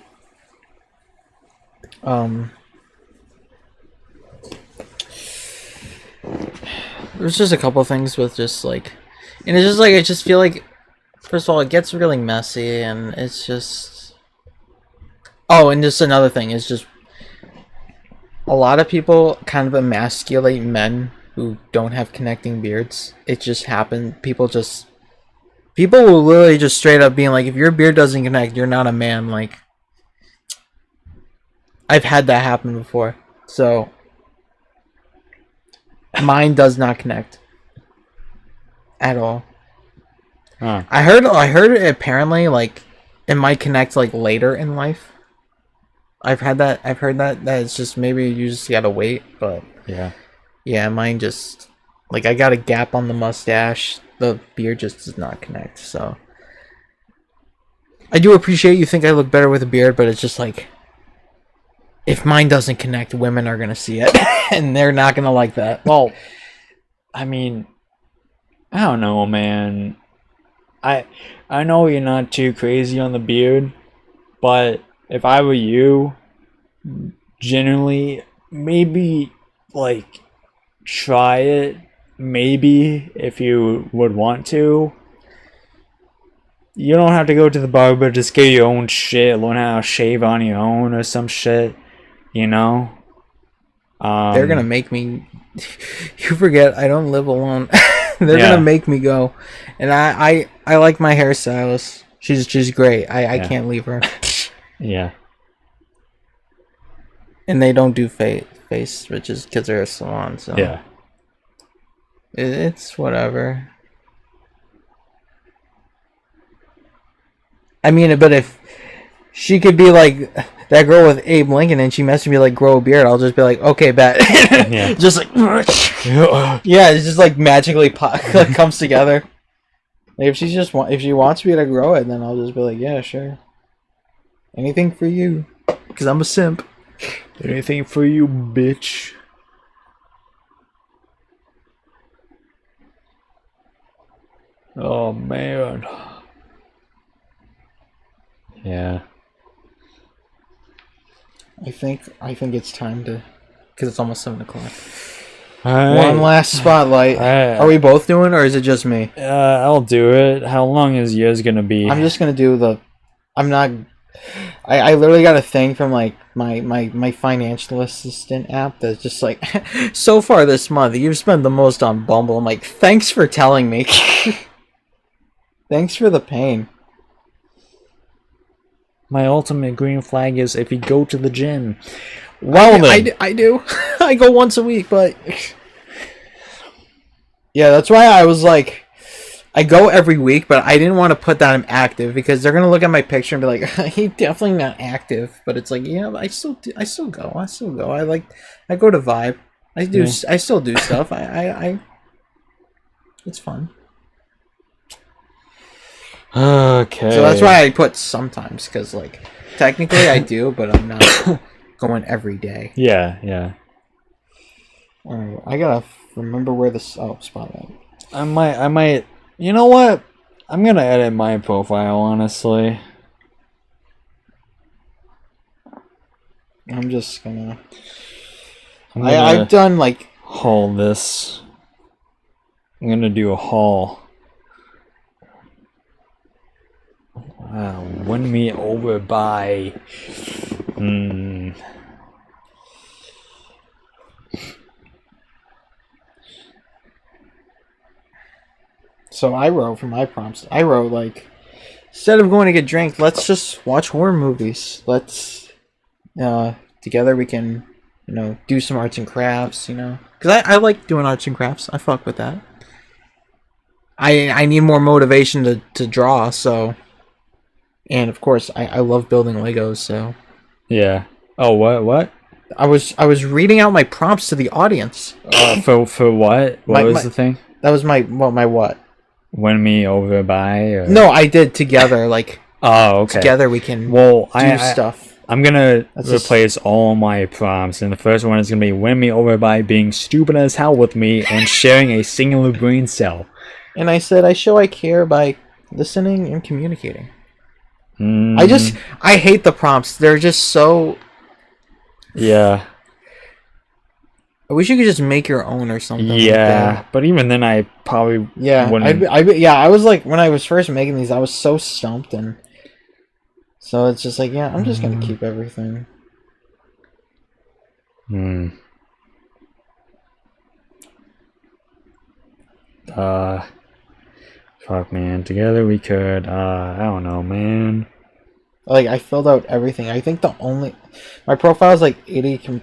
there's just a couple things with just like, and it's just like I just feel like first of all it gets really messy, and it's just and just another thing is just a lot of people kind of emasculate men who don't have connecting beards. It just happened. People will literally just straight up being like, if your beard doesn't connect, you're not a man. Like, I've had that happen before. So mine does not connect at all. Huh. I heard it apparently like it might connect like later in life. I've heard that it's just maybe you just gotta wait, but yeah, mine just like I got a gap on the mustache. The beard just does not connect. So I do appreciate you think I look better with a beard, but it's just like if mine doesn't connect, women are gonna see it, and they're not gonna like that. Well, I mean, I don't know, man. I know you're not too crazy on the beard, but if I were you, generally, maybe like try it. Maybe if you would want to. You don't have to go to the barber. Just get your own shit. Learn how to shave on your own or some shit. You know. They're gonna make me. You forget I don't live alone. They're gonna make me go, and I like my hairstylist. She's great. I can't leave her. Yeah. And they don't do face riches because they're a salon. So Yeah. It's whatever. I mean, but if she could be like that girl with Abe Lincoln and she messaged me like grow a beard, I'll just be like, okay, bet. Yeah. Just like, yeah, it's just like magically comes together. Like if she wants me to grow it, then I'll just be like, yeah, sure. Anything for you, because I'm a simp. Anything for you, bitch. Oh man. Yeah. I think it's time to, because it's almost 7:00. Alright. One last spotlight. Are we both doing, or is it just me? I'll do it. How long is yours gonna be? I'm just gonna do the. I'm not. I literally got a thing from like my financial assistant app that's just like, so far this month you've spent the most on Bumble. I'm like, thanks for telling me. Thanks for the pain. My ultimate green flag is if you go to the gym. Well, I do. I go once a week, but yeah, that's why I was like, I go every week, but I didn't want to put that I'm active because they're gonna look at my picture and be like, he's definitely not active. But it's like, yeah, I still go. I go to Vibe. I still do stuff. It's fun. Okay. So that's why I put sometimes, because like technically I do, but I'm not going every day. Yeah. All right, I gotta remember where this spotlight. I might. You know what? I'm gonna edit my profile, honestly. I'm just gonna. I've done like haul this. I'm gonna do a haul. Wow, win me over by. So I wrote for my prompts. I wrote like, instead of going to get drink, let's just watch horror movies. Let's together we can, do some arts and crafts. Because I like doing arts and crafts. I fuck with that. I need more motivation to draw. So, and of course I love building Legos. So yeah. Oh, what? I was reading out my prompts to the audience. For what? What was the thing? That was my what? Win me over by? Or... No, I did together. Like, oh, okay. Together we can do stuff. I'm gonna replace all my prompts, and the first one is gonna be win me over by being stupid as hell with me and sharing a singular brain cell. And I said I show I care by listening and communicating. I hate the prompts. They're just so. Yeah. I wish you could just make your own or something. Yeah, but even then, I probably wouldn't. I was like, when I was first making these, I was so stumped, and so it's just like, yeah, I'm just gonna keep everything. Fuck, man. Together we could. I don't know, man. Like, I filled out everything. I think my profile is like 80%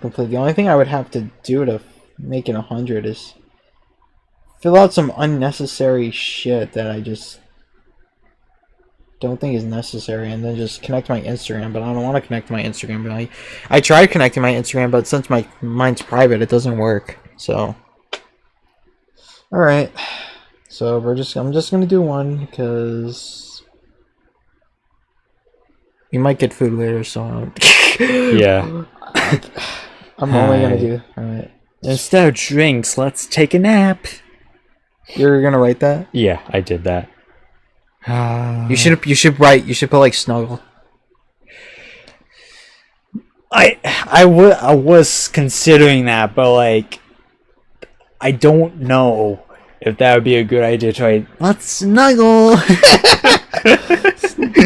complete. The only thing I would have to do to make it 100 is fill out some unnecessary shit that I just don't think is necessary, and then just connect to my Instagram. But I don't want to connect to my Instagram. But I tried connecting my Instagram, but since mine's private, it doesn't work. So, all right. So I'm just gonna do one because we might get food later. So Yeah. I'm only gonna do. All right. Instead of drinks, let's take a nap. You're gonna write that? Yeah, I did that. You should put like snuggle. I was considering that, but like I don't know if that would be a good idea to write. Let's snuggle.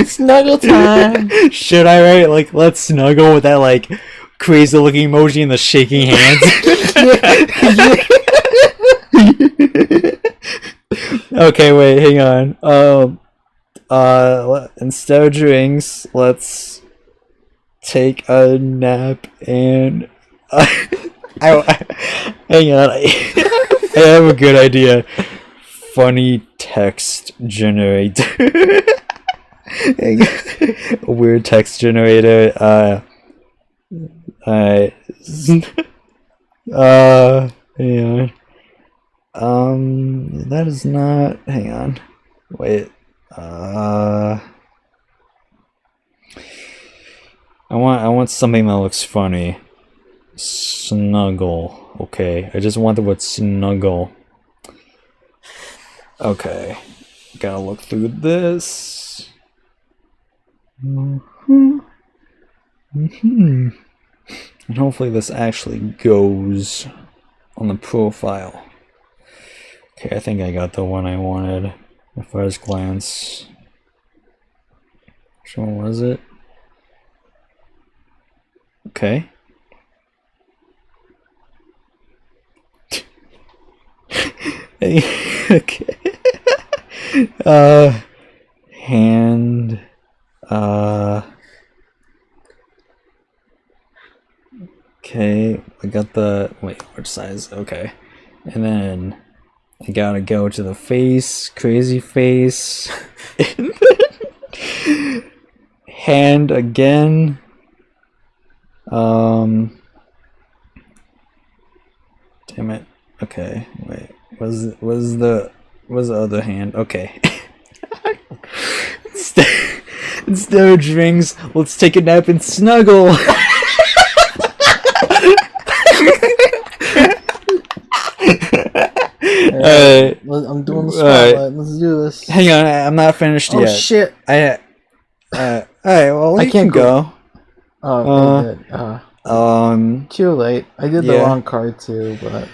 Snuggle time. Should I write like let's snuggle with that like crazy looking emoji and the shaking hands? Okay, wait, hang on. Instead of drinks, let's take a nap and hang on. I have a good idea. Funny text generator. A weird text generator. Alright. Hang on. That is not. Hang on. Wait. I want something that looks funny. Snuggle. Okay, I just want the word snuggle. Okay, gotta look through this. And hopefully this actually goes on the profile. Okay, I think I got the one I wanted at first glance. Which one was it? Okay. Okay. Hand. Okay, I got the. Wait, which size? Okay. And then I gotta go to the face, crazy face. Hand again. Damn it. Okay, wait. Was the other hand? Okay. Instead of drinks, let's take a nap and snuggle. Alright, I'm doing the spotlight. Right. Let's do this. Hang on, I'm not finished yet. Oh shit! Alright, well I can't go. Oh, too late. I did the wrong card too, but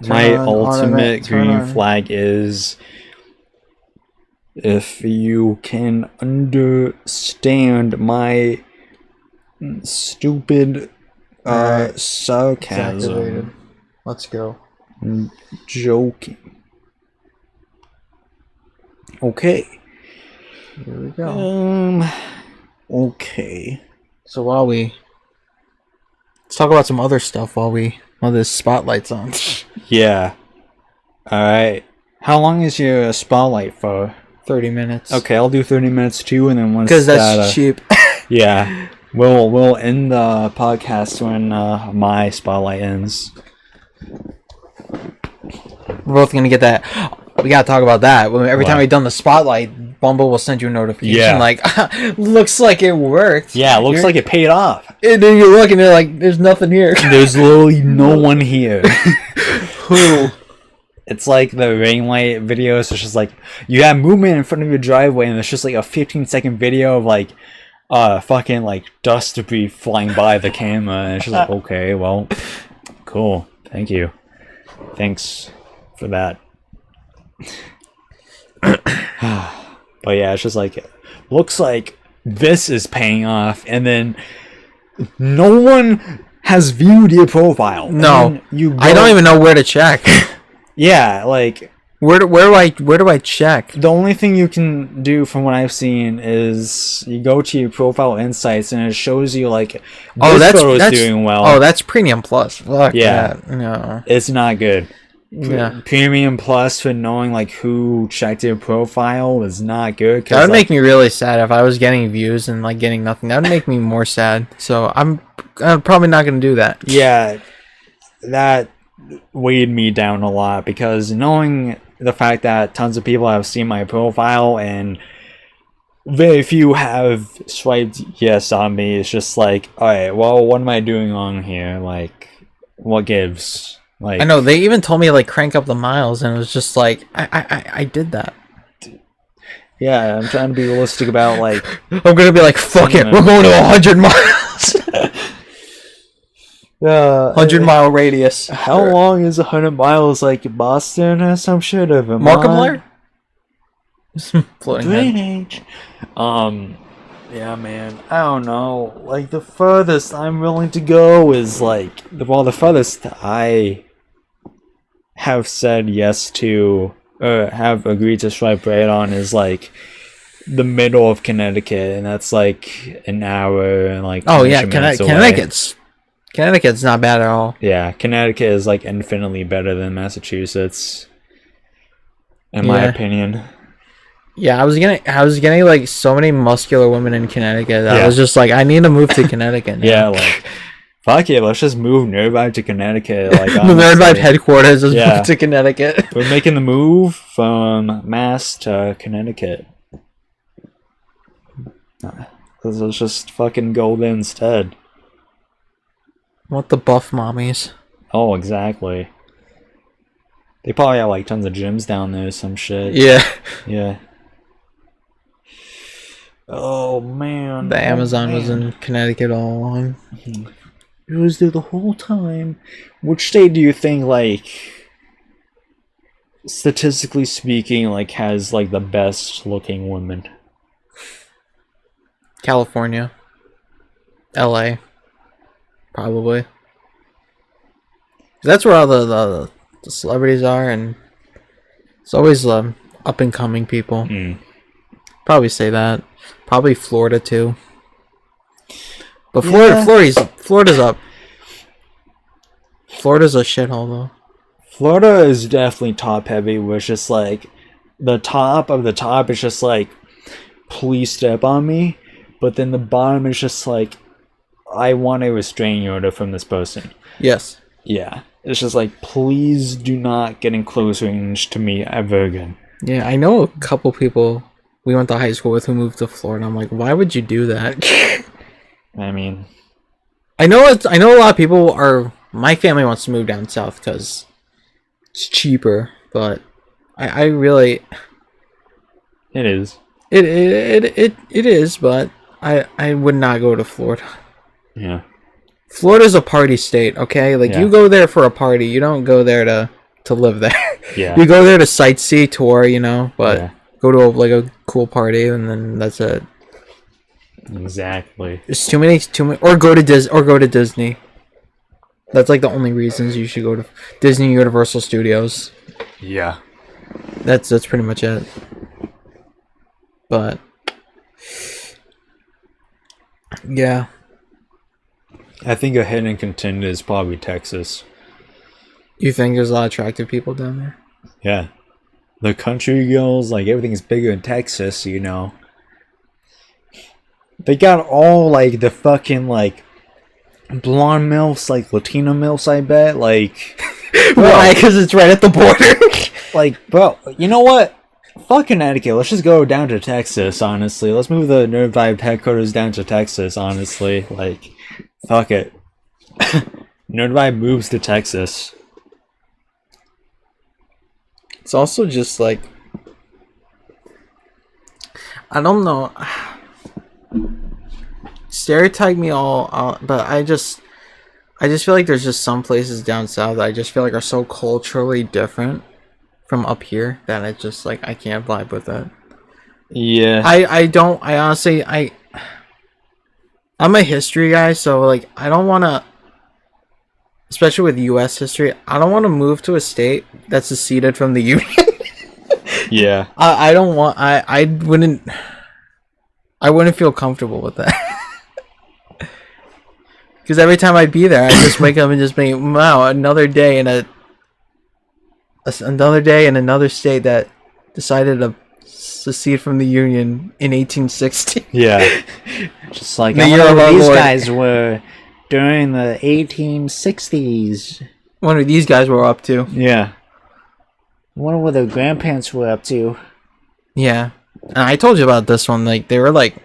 my ultimate green flag is if you can understand my stupid sarcasm. Let's go. Joking. Okay. Here we go. Okay. So let's talk about some other stuff while this spotlight's on. Yeah. Alright. How long is your spotlight for? 30 minutes. Okay, I'll do 30 minutes too, and then once because that's cheap. Yeah. We'll end the podcast when my spotlight ends. We're both gonna get that. We gotta talk about that. Every time we've done the spotlight, Bumble will send you a notification like, looks like it worked. Yeah, looks like it paid off. And then you look and they're like, there's nothing here. There's literally no one here. Who? It's like the rain light videos. It's just like you have movement in front of your driveway, and it's just like a 15-second video of like fucking like dust debris flying by the camera, and it's just like, okay, well, cool, thank you, thanks for that. But yeah, it's just like looks like this is paying off, and then no one has viewed your profile. No, I don't even know where to check. Yeah, like Where do I check? The only thing you can do from what I've seen is you go to your profile insights and it shows you like this photo is doing well. Oh, that's Premium Plus. Fuck Yeah. that. No. It's not good. Yeah. Premium Plus for knowing like who checked your profile is not good. That would make me really sad if I was getting views and like getting nothing. That would make me more sad. So I'm probably not gonna do that. Yeah, that weighed me down a lot because knowing the fact that tons of people have seen my profile and very few have swiped yes on me, it's just like, all right, well, what am I doing on here? Like, what gives? Like, I know they even told me like crank up the miles, and it was just like I did that. Yeah, I'm trying to be realistic about like. I'm gonna be like, fuck it, we're going to 100 miles. 100-mile radius. How long is 100 miles? Like Boston or some shit of a Markiplier? Floating head. Drainage. Yeah, man. I don't know. Like the furthest I'm willing to go is like the furthest I have said yes to or have agreed to swipe right on is like the middle of Connecticut, and that's like an hour and like. Oh yeah, Connecticut's not bad at all. Yeah, Connecticut is like infinitely better than Massachusetts, in my opinion. Yeah, I was getting like so many muscular women in Connecticut that I was just like, I need to move to Connecticut now. Yeah, like fuck it, let's just move NerdVibed to Connecticut. Like the NerdVibed headquarters is moved to Connecticut. We're making the move from Mass to Connecticut. Let's just fucking go there instead. What the buff mommies? Oh, exactly. They probably have like tons of gyms down there, some shit. Yeah. Yeah. Oh man. The Amazon was in Connecticut all along. It was there the whole time. Which state do you think, like, statistically speaking, like has like the best looking women? California. LA. Probably. That's where all the celebrities are, and it's always up and coming people. Probably say that. Probably Florida too. But Florida's up. Florida's a shithole though. Florida is definitely top heavy, where it's just like the top of the top is just like, please step on me, but then the bottom is just like, I want a restraining order from this person. Yes. Yeah. It's just like, please do not get in close range to me ever again. Yeah, I know a couple people we went to high school with who moved to Florida. I'm like, why would you do that? I mean, I know a lot of people are. My family wants to move down south because it's cheaper, but I really. it is. It is, but I would not go to Florida. Yeah. Florida's a party state, okay? Like you go there for a party. You don't go there to live there. Yeah. You go there to sightsee, tour, but go to a cool party and then that's it. Exactly. There's too many or go to Disney. That's like the only reasons you should go to Disney, Universal Studios. Yeah. That's pretty much it. But yeah. I think a hidden contender is probably Texas. You think there's a lot of attractive people down there? Yeah. The country girls, like everything's bigger in Texas, They got all like the fucking like blonde milfs, like Latino milfs, I bet. Like why? Because it's right at the border. Like, bro, you know what? Fuck Connecticut. Let's just go down to Texas, honestly. Let's move the NerdVibed headquarters down to Texas, honestly. Like, fuck it. NerdVibed moves to Texas. It's also just like, I don't know. Stereotype me all, but I just feel like there's just some places down south that I just feel like are so culturally different from up here that it's just like I can't vibe with that. Yeah. I honestly I'm a history guy, so like I don't want to, especially with US history, I don't want to move to a state that's seceded from the Union. Yeah. I don't want. I wouldn't. I wouldn't feel comfortable with that. Because every time I'd be there, I'd just wake up and just be, wow, another day in another state that decided to secede from the Union in 1860. Yeah. Just like, The I year wonder of what our these Lord. guys were during the 1860s. Wonder what these guys were up to. Yeah. I wonder what their grandparents were up to. Yeah. And I told you about this one. Like, they were like,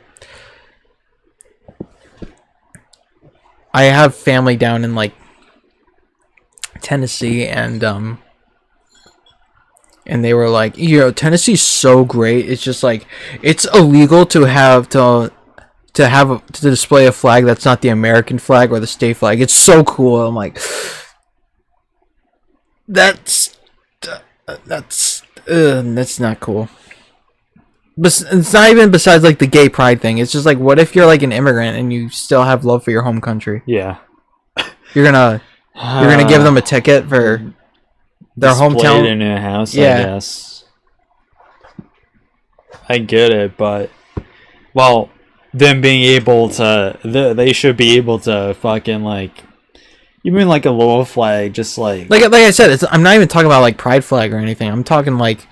I have family down in like Tennessee, and they were like, Tennessee's so great. It's just like, it's illegal to display a flag that's not the American flag or the state flag. It's so cool. I'm like, that's not cool. But it's not even besides like the gay pride thing. It's just like, what if you're like an immigrant and you still have love for your home country? Yeah. You're gonna give them a ticket for their Displayed hometown in a house, Yeah. I guess. I get it, but well, them being able to, they should be able to fucking like, even like a little flag, just like I said, I'm not even talking about like pride flag or anything. I'm talking like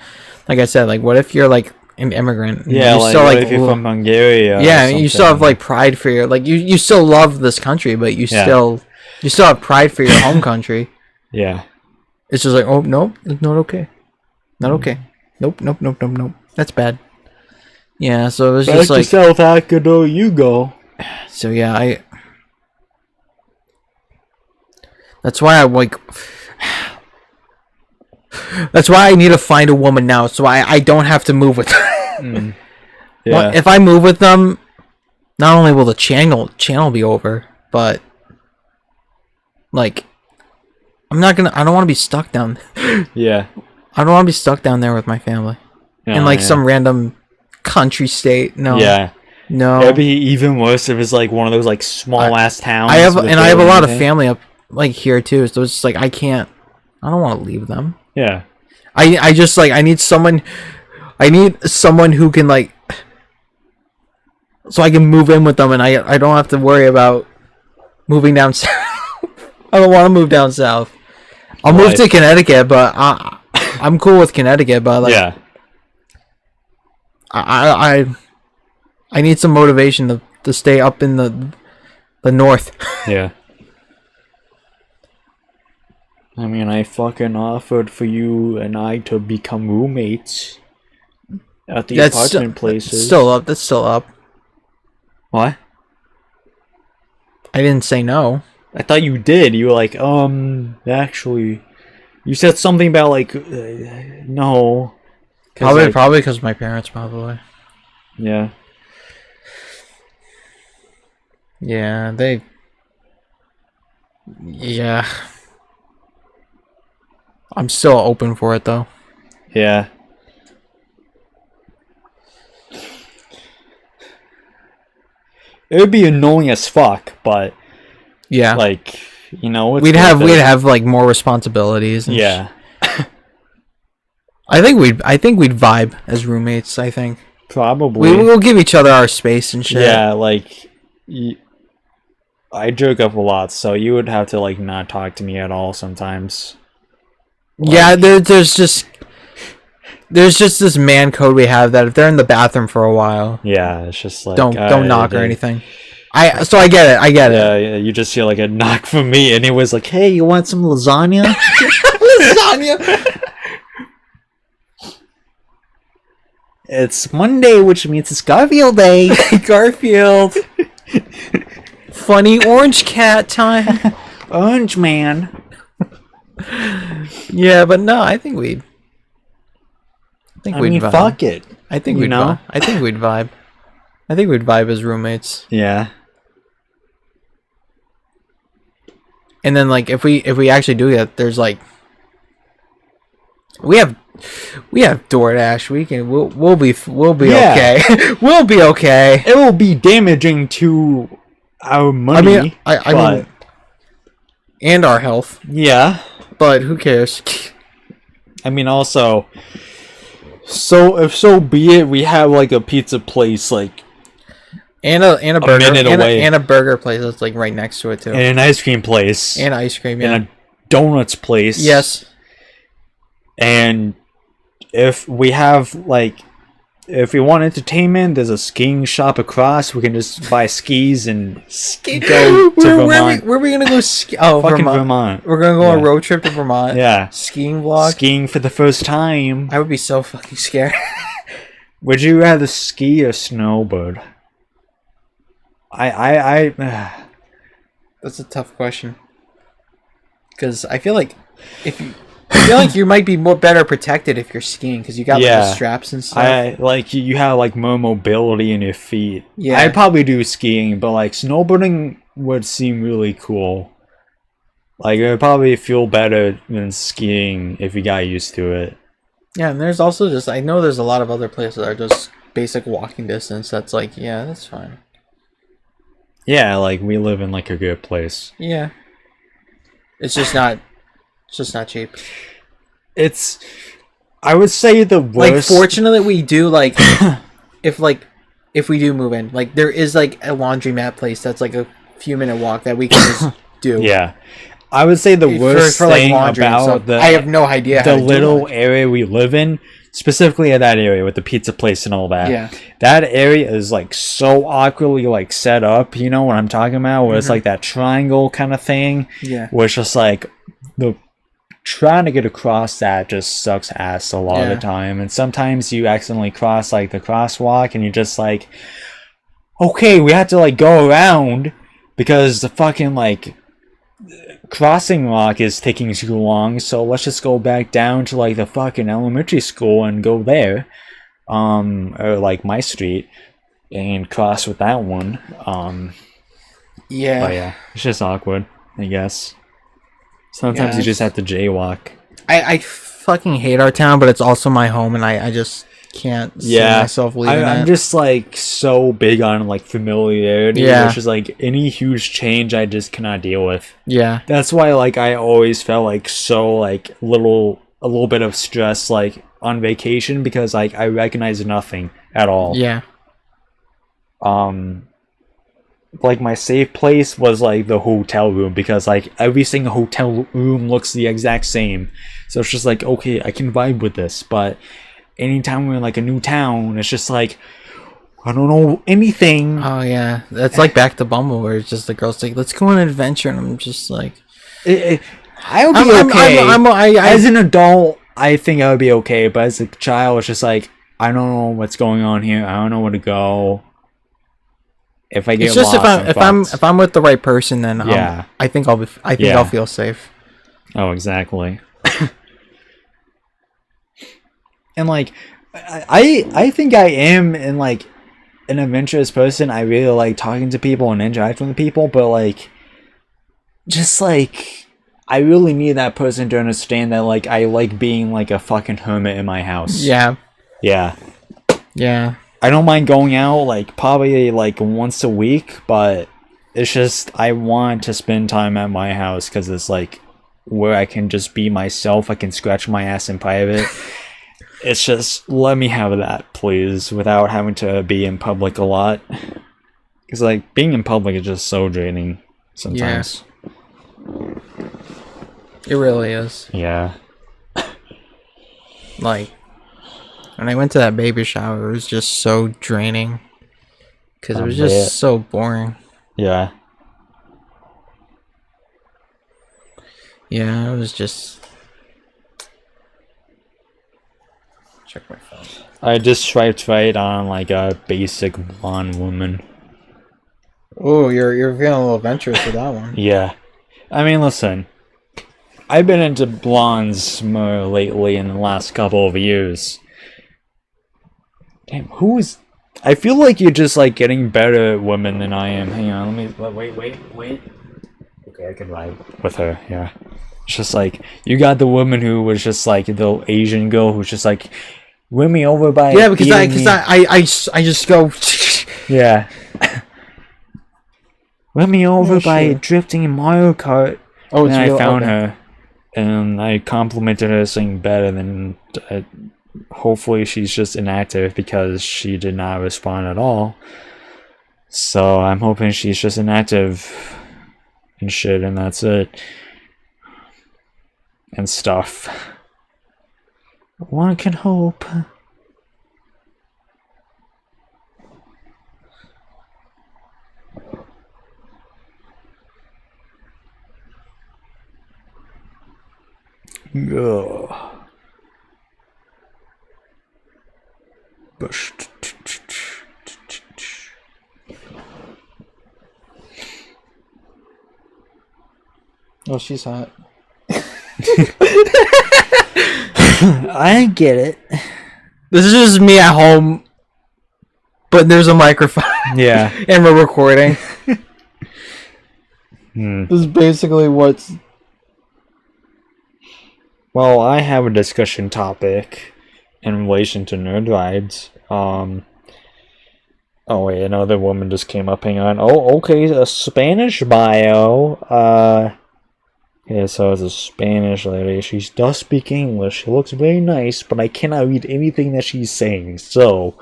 I said, like, what if you're like an immigrant? yeah, like still, what if you're from Hungary? Or yeah, you still have something? like pride for your you still love this country, but you Yeah. still have pride for your home country. Yeah. It's just like, oh no, it's not okay, not okay. Nope. That's bad. Yeah, so it was Back just to like, South Africa you go. so yeah, that's why I like. That's why I need to find a woman now, so I don't have to move with them. Yeah. If I move with them, not only will the channel be over, but like, I don't want to be stuck down. Yeah. I don't want to be stuck down there with my family in like some random country state. No. Yeah. No. It'd be even worse if it's like one of those like small ass towns. I have with a lot of anything. family up like here too, so it's just like I don't want to leave them. Yeah. I just like I need someone who can like, so I can move in with them and I don't have to worry about moving down south. I don't want to move down south. I'll move to Connecticut, but I'm cool with Connecticut, but like, yeah. I need some motivation to stay up in the north. Yeah. I mean, I fucking offered for you and I to become roommates at the apartment places. That's still up. What? I didn't say no. I thought you did. You were like, actually, you said something about like, no. Probably because of my parents, probably. Yeah. Yeah, yeah. I'm still open for it though. Yeah. It would be annoying as fuck, but Yeah, like, you know, it's we'd worth it. have like more responsibilities. And Yeah. I think we'd vibe as roommates. I think Probably. we'll give each other our space and shit. Yeah, like, I jerk up a lot, so you would have to like not talk to me at all sometimes. Yeah, there's just this man code we have that if they're in the bathroom for a while, Yeah, it's just like don't knock or dude. anything. So I get it. Yeah, you just feel like a knock from me, and it was like, "Hey, you want some lasagna?" Lasagna. It's Monday, which means it's Garfield Day. Garfield. Funny orange cat time. Orange Man. Yeah, but no, I think we'd. I mean, vibe. fuck it. I think you we'd know? vibe. I think we'd vibe. I think we'd vibe as roommates. Yeah. And then like if we actually do that, there's like we have DoorDash. We'll be Yeah. okay. We'll be okay. It will be damaging to our money. I mean, and our health. yeah. But who cares? I mean, also, So if so be it, we have like a pizza place like and a burger minute away. and a burger place that's like right next to it too. And an ice cream place. And ice cream, yeah. And a donuts place. Yes. And if we have like, if we want entertainment, there's a skiing shop across. We can just buy skis and go to Vermont. Where are we gonna go ski? Oh, fucking Vermont. We're gonna go on a road trip to Vermont. Yeah. Skiing vlog. Skiing for the first time. I would be so fucking scared. Would you rather ski or snowboard? That's a tough question. Because I feel like you might be more better protected if you're skiing because you got like the straps and stuff. You have like more mobility in your feet. Yeah, I'd probably do skiing, but like snowboarding would seem really cool. Like it would probably feel better than skiing if you got used to it. Yeah, and there's also just I know there's a lot of other places that are just basic walking distance. That's like that's fine. Yeah, like we live in like a good place. Yeah, it's just not cheap. I would say the worst. Like, fortunately, we do like if we do move in, like there is like a laundromat place that's like a few minute walk that we can just do. Yeah, I would say the worst thing about I have no idea the little area we live in, specifically at that area with the pizza place and all that. Yeah, that area is like so awkwardly like set up. You know what I'm talking about? Where it's like that triangle kind of thing. Yeah, where it's just like the trying to get across that just sucks ass a lot of the time, and sometimes you accidentally cross like the crosswalk and you're just like, okay, we have to like go around because the fucking like crossing lock is taking too long, so let's just go back down to like the fucking elementary school and go there, or like my street and cross with that one. But yeah, it's just awkward, I guess. Sometimes you just have to jaywalk. I fucking hate our town, but it's also my home, and I just can't see myself leaving I'm just like so big on like familiarity, which is like any huge change I just cannot deal with. Yeah, that's why like I always felt like so like a little bit of stress like on vacation because like I recognize nothing at all. Yeah. Like my safe place was like the hotel room because like every single hotel room looks the exact same, so it's just like, okay, I can vibe with this. But anytime we're in like a new town, it's just like I don't know anything. Oh yeah, that's like back to Bumble where it's just the girls like, let's go on an adventure, and I'm just like, I'll be okay. As an adult, I think I would be okay, but as a child, it's just like I don't know what's going on here. I don't know where to go. If I get lost, if I'm with the right person, then I think I'll feel safe. Oh, exactly. And like, I think I am in like an adventurous person. I really like talking to people and interacting with people, but like, just like, I really need that person to understand that like I like being like a fucking hermit in my house. Yeah. Yeah. Yeah. I don't mind going out like probably like once a week, but it's just I want to spend time at my house because it's like where I can just be myself. I can scratch my ass in private. It's just let me have that, please, without having to be in public a lot. Because like being in public is just so draining sometimes. Yeah. It really is. Yeah. Like. When I went to that baby shower, it was just so draining. Because it was just so boring. Yeah. Yeah, it was just... Check my phone. I just swiped right on like a basic blonde woman. Oh, you're feeling a little adventurous with that one. Yeah. I mean, listen. I've been into blondes more lately in the last couple of years. Damn, I feel like you're just like getting better at women than I am. Hang on, wait. Okay, I can ride with her, yeah. It's just like, you got the woman who was just like the Asian girl who's just like, win me over by... Yeah, because I just go... Yeah. Win me over by drifting in Mario Kart. Oh, and I found her. And I complimented her saying better than... hopefully she's just inactive because she did not respond at all. So I'm hoping she's just inactive and shit, and that's it. And stuff. One can hope. Ugh. Bush. Oh, she's hot. I get it. This is just me at home, but there's a microphone. Yeah. And we're recording. Hmm. This is basically what's... Well, I have a discussion topic in relation to NerdVibed. Oh wait, another woman just came up. Hang on. Oh, okay, a Spanish bio. Yeah, so it's a Spanish lady. She does speak English. She looks very nice, but I cannot read anything that she's saying. So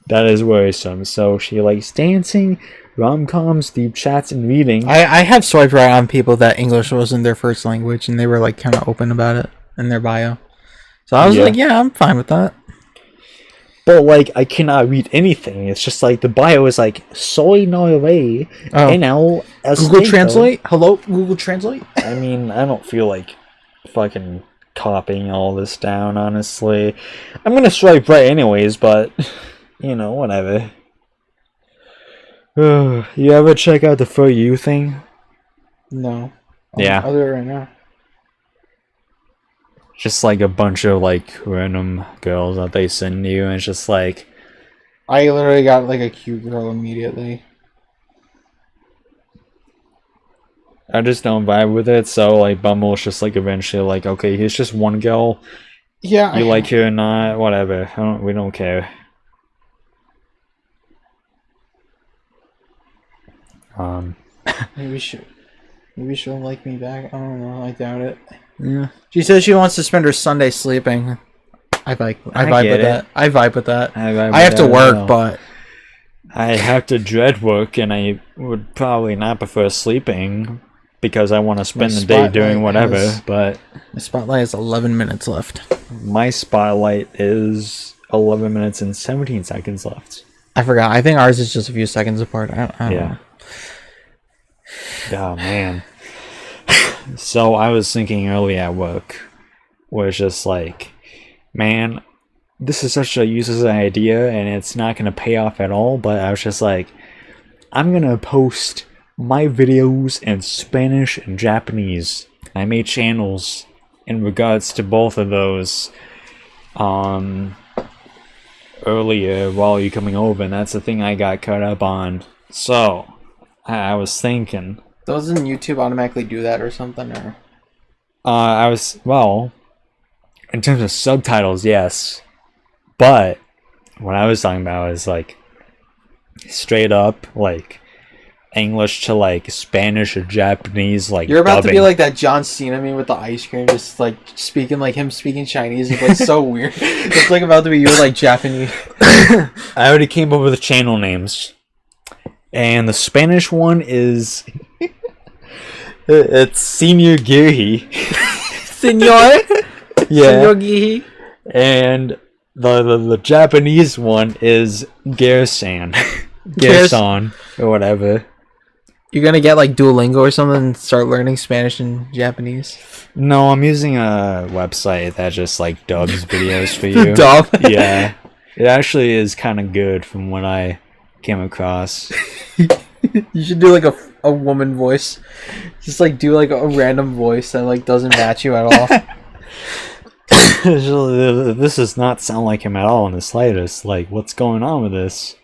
that is worrisome. So she likes dancing, rom-coms, deep chats, and reading. I have swiped right on people that English wasn't their first language, and they were like kind of open about it in their bio. So I was like, yeah, I'm fine with that. But like, I cannot read anything. It's just like the bio is like soy Norway. Oh. Google Translate? Hello, Google Translate? I mean, I don't feel like fucking copying all this down, honestly. I'm gonna swipe right anyways, but you know, whatever. You ever check out the For You thing? No. Yeah. I'll do it right now. Just like a bunch of like random girls that they send you, and it's just like, I literally got like a cute girl immediately. I just don't vibe with it. So like Bumble is just like eventually like, okay, here's just one girl. Yeah. You like her or not, whatever. We don't care. Maybe she'll like me back. I don't know. I doubt it. Yeah. She says she wants to spend her Sunday sleeping. I vibe with that. I vibe with that. I have to work, but I have to dread work, and I would probably not prefer sleeping because I want to spend the day doing whatever. But my spotlight has 11 minutes left. My spotlight is 11 minutes and 17 seconds left. I forgot. I think ours is just a few seconds apart. I don't know. Oh man. So I was thinking early at work, where it's just like, man, this is such a useless idea and it's not going to pay off at all. But I was just like, I'm going to post my videos in Spanish and Japanese. I made channels in regards to both of those earlier while you coming over, and that's the thing I got caught up on. So I was thinking, doesn't YouTube automatically do that or something? Or in terms of subtitles, yes. But what I was talking about is like straight up like English to like Spanish or Japanese, like you're about dubbing. To be like that John Cena meme with the ice cream, just like speaking like him speaking Chinese is like so weird. It's like about to be you like Japanese. I already came up with the channel names, and the Spanish one is it's Senior Giri. Senor? Yeah. Senor Giri? And the Japanese one is Gersan. Gersan or whatever. You're gonna get like Duolingo or something and start learning Spanish and Japanese? No, I'm using a website that just like dubs videos for you. Dub? Yeah. It actually is kind of good from what I came across. You should do like a woman voice. Just like do like a random voice that like doesn't match you at all. This does not sound like him at all in the slightest. Like, what's going on with this?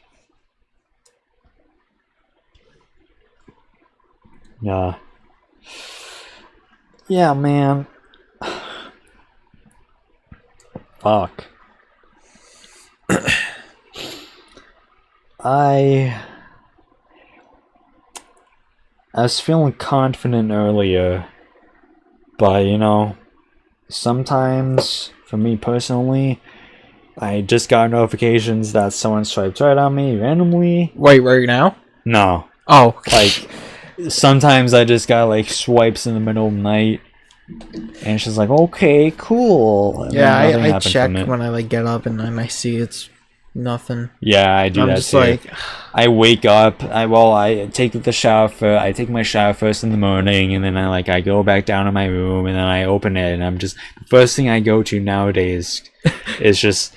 Yeah. Yeah, man. Fuck. I was feeling confident earlier, but you know, sometimes for me personally, I just got notifications that someone swiped right on me randomly. Wait, right now? No. Oh. Like, sometimes I just got, like, swipes in the middle of the night. And she's like, okay, cool. And yeah, I check when I, like, get up and I see it's nothing. Yeah, I do I'm that just too. like... I wake up, I take the shower first, I take my shower first in the morning, and then I go back down to my room, and then I open it, and I'm just, the first thing I go to nowadays is just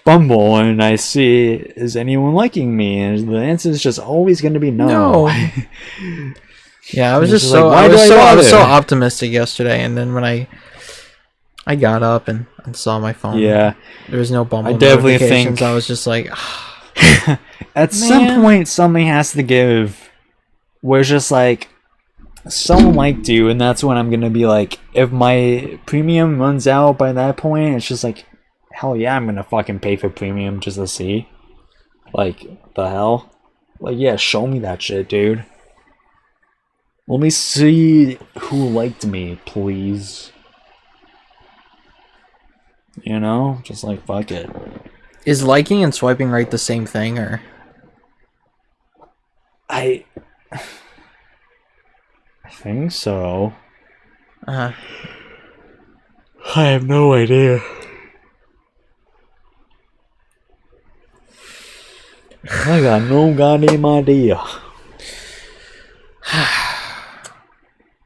Bumble, and I see, is anyone liking me? And the answer is just always going to be no. Yeah, I was just like, so, why I was so optimistic yesterday, and then when I got up and saw my phone, yeah, there was no Bumble I definitely notifications. think I was just like... At some point, something has to give. Where it's just like, someone liked you, and that's when I'm gonna be like, if my premium runs out by that point, it's just like, hell yeah, I'm gonna fucking pay for premium just to see. Like, the hell? Like, yeah, show me that shit, dude. Let me see who liked me, please. You know? Just like, fuck it. Is liking and swiping right the same thing, or? I think so. Uh-huh. I have no idea. I got no goddamn idea.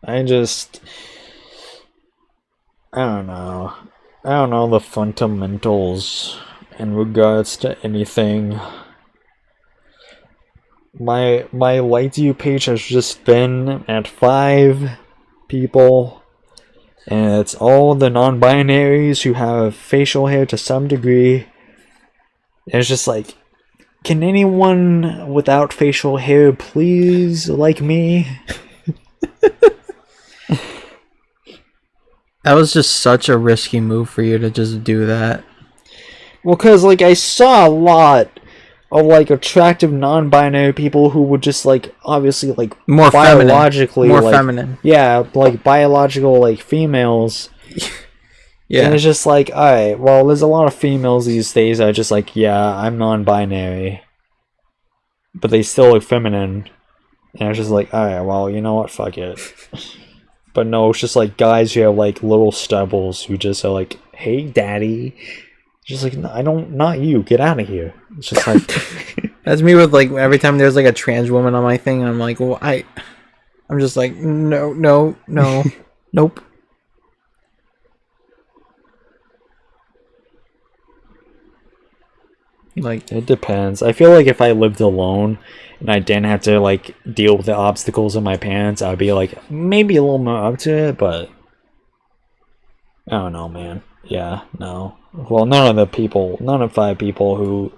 I don't know. I don't know the fundamentals in regards to anything. My Like You page has just been at 5 people, and it's all the non-binaries who have facial hair to some degree. And it's just like, can anyone without facial hair please like me? That was just such a risky move for you to just do that. Well, cause like I saw a lot of like attractive non-binary people who would just like obviously like More biologically feminine. More like, feminine. Yeah, like biological like females. Yeah. And it's just like, alright, well there's a lot of females these days that are just like, yeah, I'm non-binary. But they still look feminine. And it's just like, alright, well, you know what, fuck it. But no, it's just like guys who have like little stubbles who just are like, hey daddy. Just like, I don't, not you, get out of here. It's just like... That's me with like, every time there's like a trans woman on my thing, and I'm like, well, I'm just like, no, nope. Like, it depends. I feel like if I lived alone and I didn't have to like deal with the obstacles in my parents, I'd be like maybe a little more up to it, but I don't know, man. Yeah, no. Well, none of 5 people who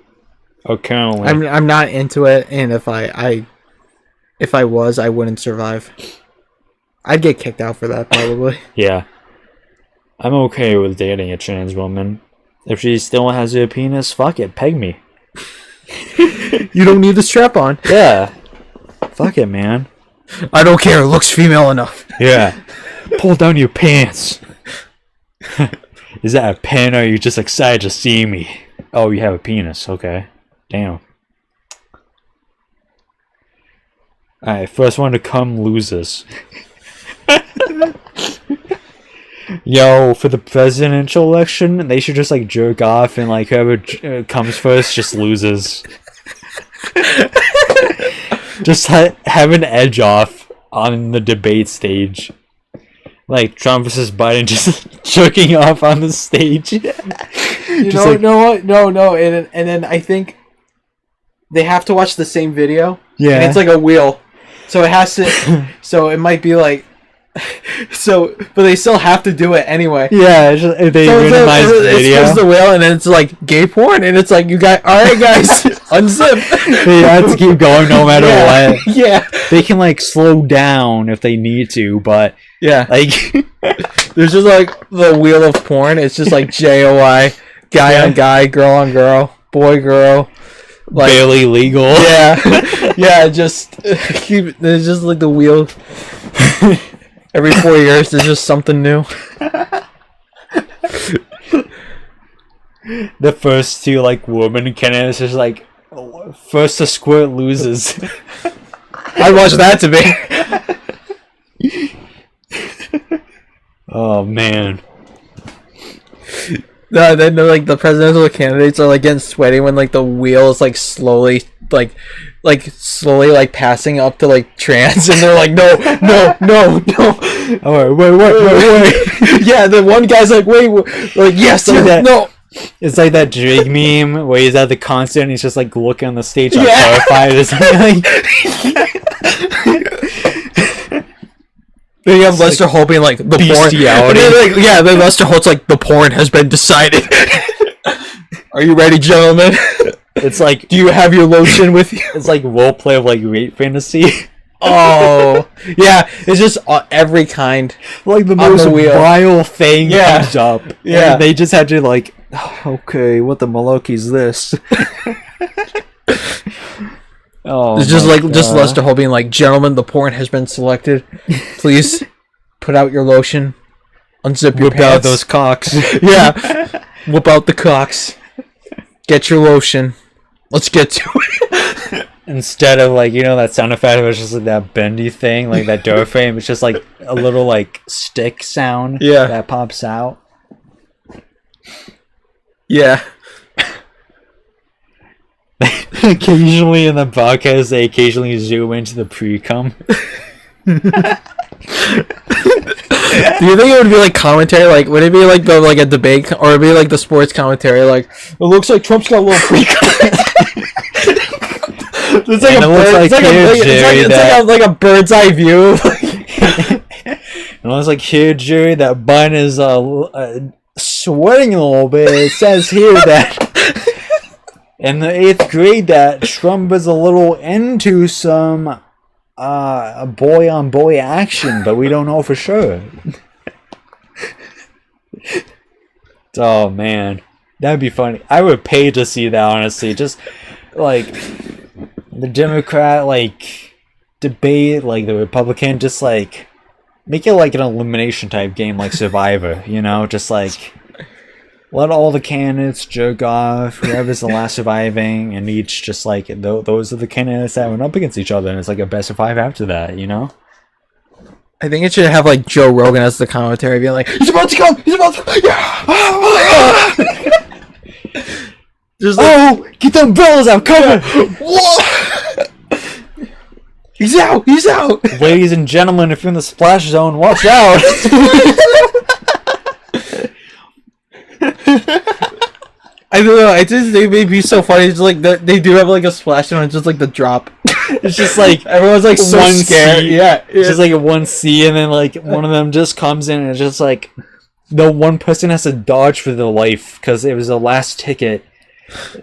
are currently... I'm not into it, and if I was, I wouldn't survive. I'd get kicked out for that, probably. Yeah. I'm okay with dating a trans woman. If she still has her penis, fuck it, peg me. You don't need the strap on. Yeah. Fuck it, man. I don't care, it looks female enough. Yeah. Pull down your pants. Is that a pen, or are you just excited to see me? Oh, you have a penis. Okay. Damn. Alright, first one to come loses. Yo, for the presidential election, they should just like jerk off, and like whoever comes first just loses. Just have an edge off on the debate stage. Like Trump versus Biden just jerking off on the stage. No, and then I think they have to watch the same video. Yeah. And it's like a wheel. So it has to so it might be like but they still have to do it anyway. Yeah, they randomize the video. It's the wheel, and then it's like gay porn, and it's like, you guys, alright guys, unzip. They have to keep going no matter what. Yeah. They can like slow down if they need to, but yeah, like there's just like the wheel of porn. It's just like JOI, guy on guy, girl on girl, boy girl, like, barely legal. Yeah, yeah. Just keep. There's just like the wheel. Every 4 years, there's just something new. the first two like woman candidates is like first to squirt loses. I'd watch that debate. Oh man. No, then like the presidential candidates are like getting sweaty when like the wheel is like slowly slowly passing up to like trans, and they're like no. All right, wait. Yeah, the one guy's like wait, like yes, like that. no. It's like that Drake meme where he's at the concert and he's just like looking on the stage like Yeah. terrified or something. Like, Then you have Lester Holt being like the porn. Bestiality. Then Lester Holt's like the porn has been decided. Are you ready, gentlemen? it's like Do you have your lotion with you? it's like roleplay of like rape fantasy. Oh, yeah. It's just every kind. Like the On most the wheel. vile thing Yeah. comes up. Yeah. And they just had to like, okay, what the malarkey's this? Oh, It's just my like just God. Lester Holt being like, gentlemen, the porn has been selected. Please put out your lotion. Unzip your Whip out pants. those cocks. Yeah. Whip out the cocks. Get your lotion. Let's get to it. Instead of like, that sound effect, it was just like that bendy thing, like that door frame. It's just like a little like stick sound Yeah. that pops out. Yeah. Occasionally in the podcast, they occasionally zoom into the pre-cum. Do you think it would be like commentary? Like, would it be like a debate, or would it be like the sports commentary? Like, it looks like Trump's got a little freak. It's like And a it looks bird, like like a bird's eye view. And I was like, here, Jerry, that Biden is sweating a little bit. It says here that in the 8th grade that Trump is a little into some boy-on-boy action, but we don't know for sure. Oh, man. That'd be funny. I would pay to see that, honestly. Just, like, the Democrat, like, debate, like, the Republican, just, like, make it like an elimination type game, like Survivor, just, like, let all the candidates jerk off, whoever's the last surviving, and each just, like, those are the candidates that went up against each other, and it's, like, a best of 5 after that, I think it should have like Joe Rogan as the commentary, being like, "He's about to come! He's about to come!" Yeah! Just like, get the umbrellas out, cover! what? He's out! He's out! Ladies and gentlemen, if you're in the splash zone, watch out! I don't know. I just think it'd be so funny. It's like they do have like a splash zone. It's just like the drop. It's just like Everyone's like so one scared. C. Yeah, It's just like a 1C, and then like one of them just comes in, and it's just like the one person has to dodge for their life because it was the last ticket,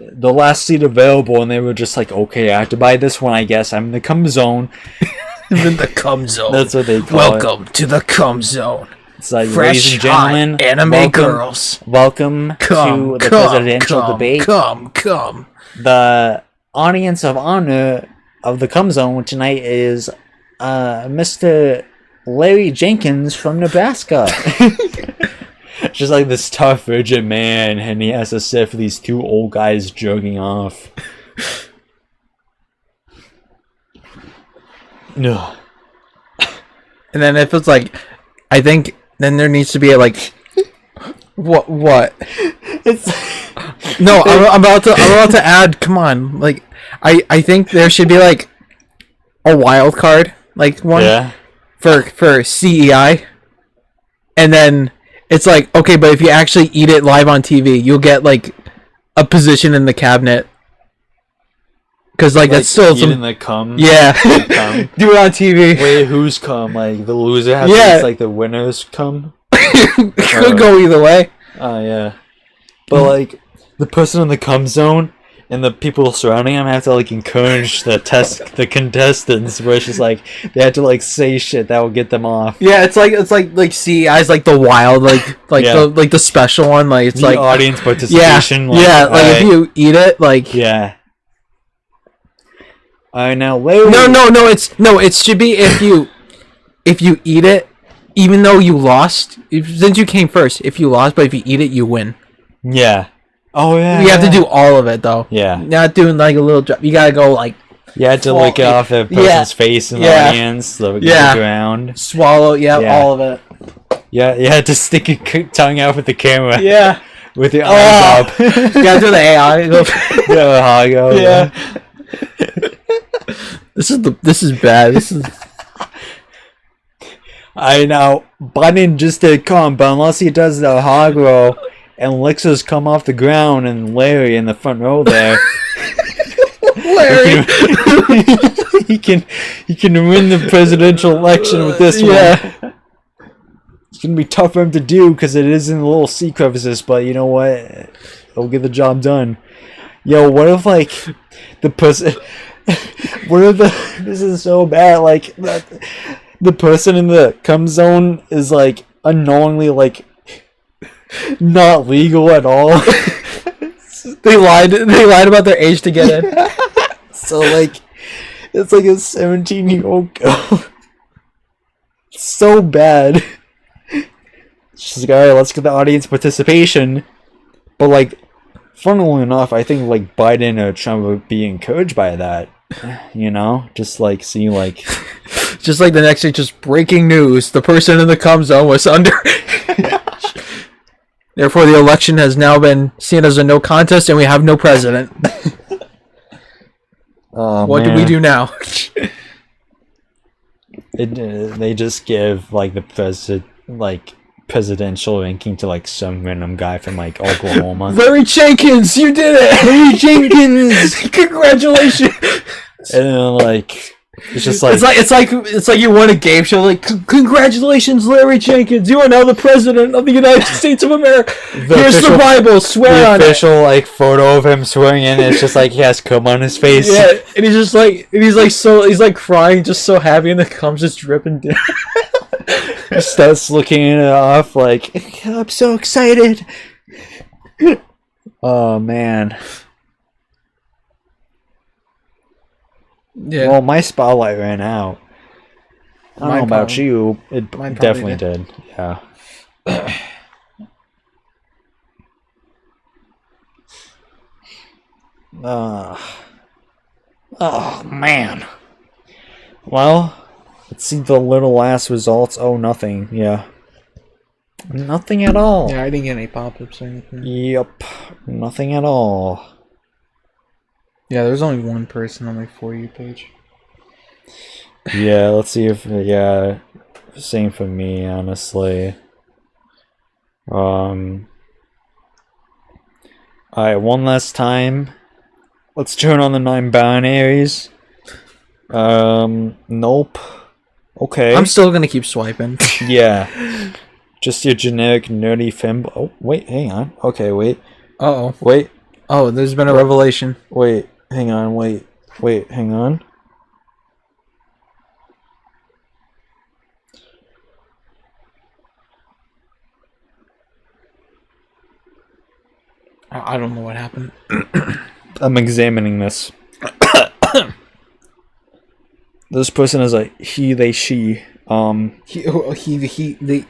the last seat available, and they were just like, okay, I have to buy this one, I guess. I'm in the cum zone. in the cum zone. That's what they call it. Welcome to the cum zone. It's like, Fresh, ladies and gentlemen, hot anime welcome, girls. welcome to the presidential debate. Come. The audience of honor of the cum zone tonight is Mr. Larry Jenkins from Nebraska. Just like this tough virgin man, and he has to sit for these two old guys jerking off. No. And then if it's like, I think then there needs to be a like, what? It's No, I'm about to add. Come on, like I think there should be like a wild card, like one yeah. for CEI, and then it's like, okay, but if you actually eat it live on TV, you'll get like a position in the cabinet. Because like that's still eating some, the cum. yeah. Cum. Do it on TV. Wait, who's cum? Like the loser has Yeah. to eat, like the winner's cum. Could go either way. Oh yeah, but like the person in the cum zone and the people surrounding him have to like encourage the contestants, where it's just like they have to like say shit that will get them off. Yeah, it's like CEI's like the wild Yeah. the special one, like it's The like audience participation. yeah, like if alright. you eat it, like Yeah. Alright, now Larry. no, it should be if you eat it, even though you lost, since you came first. If you lost, but if you eat it, you win. Yeah. Oh yeah. You have to do all of it though. Yeah. Not doing like a little drop. You gotta go like. You had to lick it off the person's face in the audience, so it could the ground. Swallow, all of it. Yeah, you had to stick your tongue out with the camera. Yeah. With your eyes up. You gotta do the AI. Yeah. This is bad. This is. I know. Biden just did come, but unless he does the hog roll and licks us come off the ground and Larry in the front row there. Larry. he can win the presidential election with this one. It's gonna be tough for him to do because it is in the little sea crevices, but you know what? It'll get the job done. Yo, what if like the person? What if this is so bad? Like the person in the cum zone is like unknowingly like not legal at all. They lied about their age to get in. So like it's like a 17-year-old girl. It's so bad. She's like, alright, let's get the audience participation. But like, funnily enough, I think like Biden or Trump would be encouraged by that. You know? Just like see like just like the next day, just breaking news. The person in the cum zone was under Therefore the election has now been seen as a no contest and we have no president. What do we do now? They just give like the presidential ranking to like some random guy from like Oklahoma. Larry Jenkins, you did it! Larry Jenkins, congratulations! And then like it's just like it's like you won a game show. Like congratulations, Larry Jenkins, you are now the president of the United States of America. Here's the Bible, swear on it. The official like photo of him swearing in. It's just like he has cum on his face. Yeah, and he's like crying, just so happy, and the cum's just dripping down. He starts looking it off like, I'm so excited. Oh man. Yeah. Well, my spotlight ran out. I don't know about you. It definitely did. Yeah. Oh man. Well, let's see the little last results. Oh, nothing. Yeah. Nothing at all. Yeah, I didn't get any pop-ups or anything. Yep. Nothing at all. Yeah, there's only one person on my For You page. Yeah, let's see if same for me, honestly. Alright, one last time. Let's turn on the 9 binaries. Nope. Okay. I'm still gonna keep swiping. Yeah. Just your generic nerdy fimble. Oh, wait, hang on. Okay, wait. Uh-oh. Wait. Oh, there's been a revelation. Wait, hang on, wait, hang on. I don't know what happened. I'm examining this. This person is a he, they, she. They.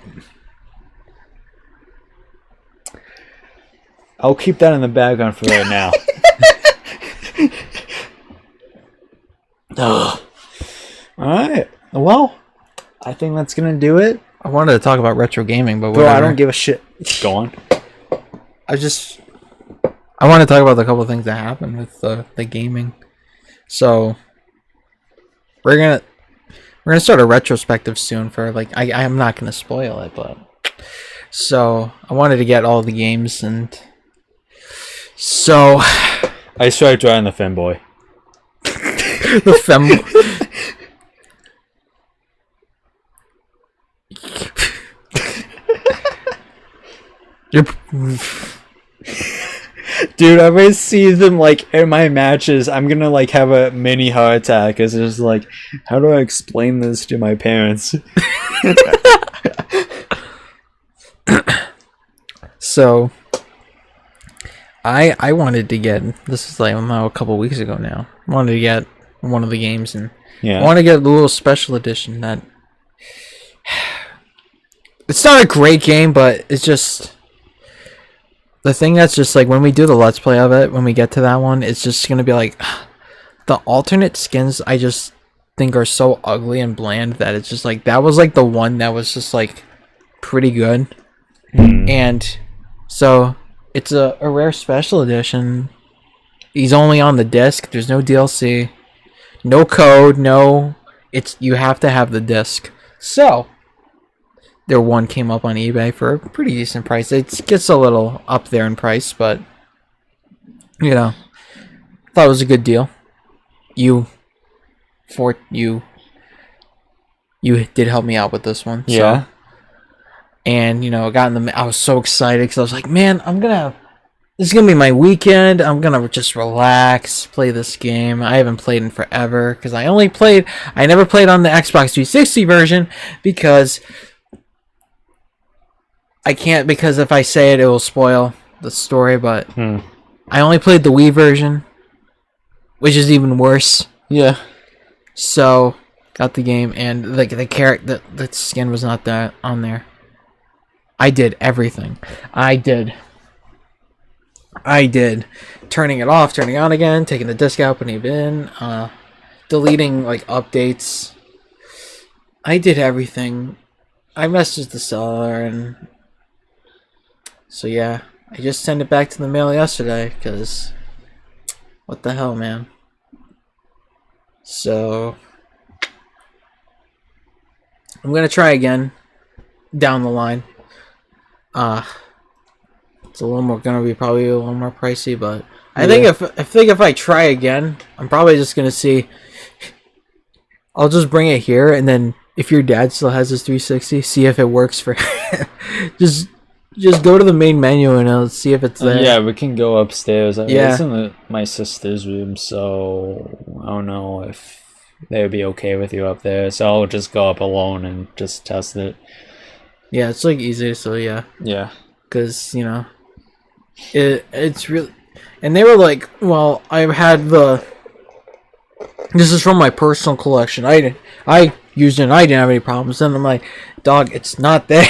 I'll keep that in the background for right now. Alright. Well, I think that's gonna do it. I wanted to talk about retro gaming, but whatever. Bro, I don't give a shit. Go on. I want to talk about the couple of things that happened with the gaming. So we're gonna start a retrospective soon for like I'm not gonna spoil it, but so I wanted to get all the games, and so I started drawing the femboy. The femboy. Dude, if I see them like in my matches, I'm gonna like have a mini heart attack. It's just like, how do I explain this to my parents? So I wanted to get, this is like a couple weeks ago now. I wanted to get one of the games, and I want to get the little special edition that it's not a great game, but it's just the thing that's just like when we do the let's play of it, when we get to that one, it's just gonna be like the alternate skins. I just think are so ugly and bland that it's just like that was like the one that was just like pretty good, and so it's a rare special edition. He's only on the disc. There's no DLC, no code, no. It's you have to have the disc. So their one came up on eBay for a pretty decent price. It gets a little up there in price, but thought it was a good deal. You did help me out with this one. Yeah. So. And I was so excited because I was like, man, this is gonna be my weekend. I'm gonna just relax, play this game. I haven't played in forever because I never played on the Xbox 360 version because I can't, because if I say it will spoil the story, but I only played the Wii version, which is even worse. Yeah. So got the game, and the character, the skin was not that on there. I did everything. I did turning it off, turning it on again, taking the disc out, putting it in, deleting like updates. I did everything. I messaged the seller, and so yeah, I just sent it back to the mail yesterday because what the hell, man. So I'm gonna try again down the line. It's a little more probably a little more pricey, but I think if I try again, I'm probably just gonna see. I'll just bring it here, and then if your dad still has his 360, see if it works for just go to the main menu and I'll see if it's there. Yeah, we can go upstairs. Yeah. It's in my sister's room, so I don't know if they would be okay with you up there. So I'll just go up alone and just test it. Yeah, it's like easy, so yeah. Yeah. Because, it's really... And they were like, well, I've had the... This is from my personal collection. I used it and I didn't have any problems. And I'm like, dog, it's not there.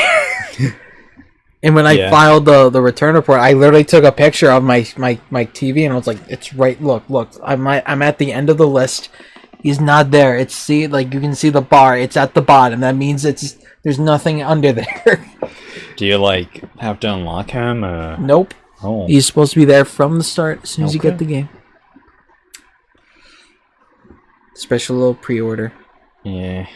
And when I filed the return report, I literally took a picture of my TV and I was like, it's right, look, I'm at the end of the list. He's not there. You can see the bar. It's at the bottom. That means there's nothing under there. Do you have to unlock him? Or? Nope. Oh. He's supposed to be there from the start as soon as you get the game. Special little pre-order. Yeah.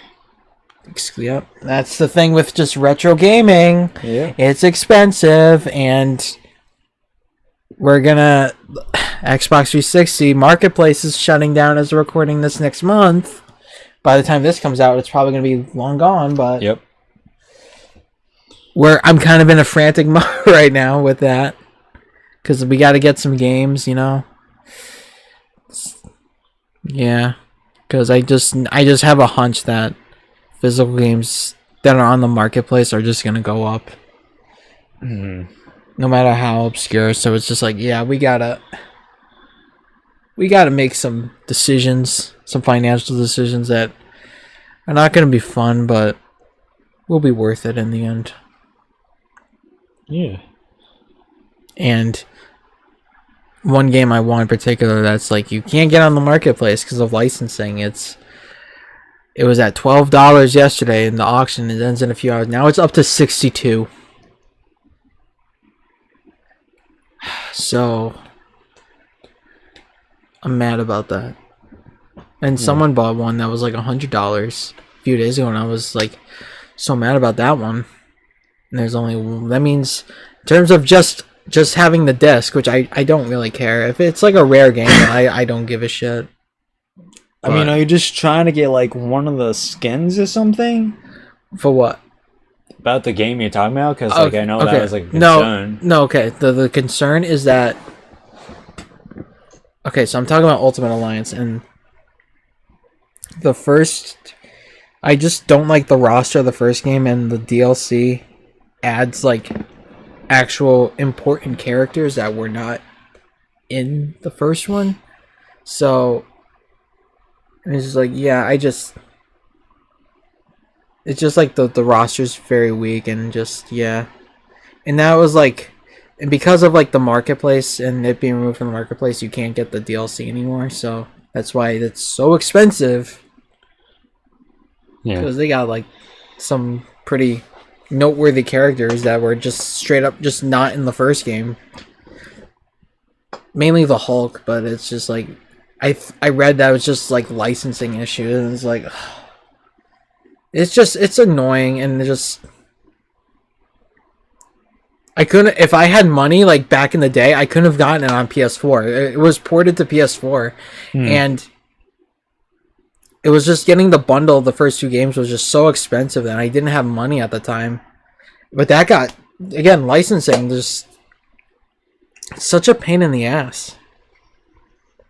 Yep. That's the thing with just retro gaming. Yeah. It's expensive, and we're gonna... Xbox 360 Marketplace is shutting down as we're recording this next month. By the time this comes out, it's probably gonna be long gone, but... Yep. I'm kind of in a frantic mode right now with that. Because we gotta get some games, Yeah. Because I just have a hunch that physical games that are on the marketplace are just gonna go up. No matter how obscure. So it's just like, yeah, we gotta make some decisions, some financial decisions that are not gonna be fun, but will be worth it in the end. Yeah. And one game I want in particular that's like you can't get on the marketplace because of licensing. It was at $12 yesterday in the auction. It ends in a few hours. Now it's up to $62. So I'm mad about that. And someone bought one that was like $100 a few days ago, and I was like so mad about that one. And that means in terms of just having the disc, which I don't really care. If it's like a rare game, I don't give a shit. I mean, are you just trying to get one of the skins or something? For what? About the game you're talking about? Because I know that was a concern. No, okay. The concern is that... Okay, so I'm talking about Ultimate Alliance, and the first... I just don't like the roster of the first game, and the DLC adds actual important characters that were not in the first one. So it's just it's just the roster's very weak, and just and that was and because of like the marketplace and it being removed from the marketplace, you can't get the DLC anymore. So that's why it's so expensive. Yeah. Because they got like some pretty noteworthy characters that were just straight up just not in the first game. Mainly the Hulk, but it's just like I read that it was just like licensing issues, and it's like it's annoying, and just I couldn't, if I had money like back in the day, I couldn't have gotten it on PS4. It was ported to PS4, and it was just getting the bundle. The first 2 games was just so expensive that I didn't have money at the time. But that got, again, licensing just such a pain in the ass.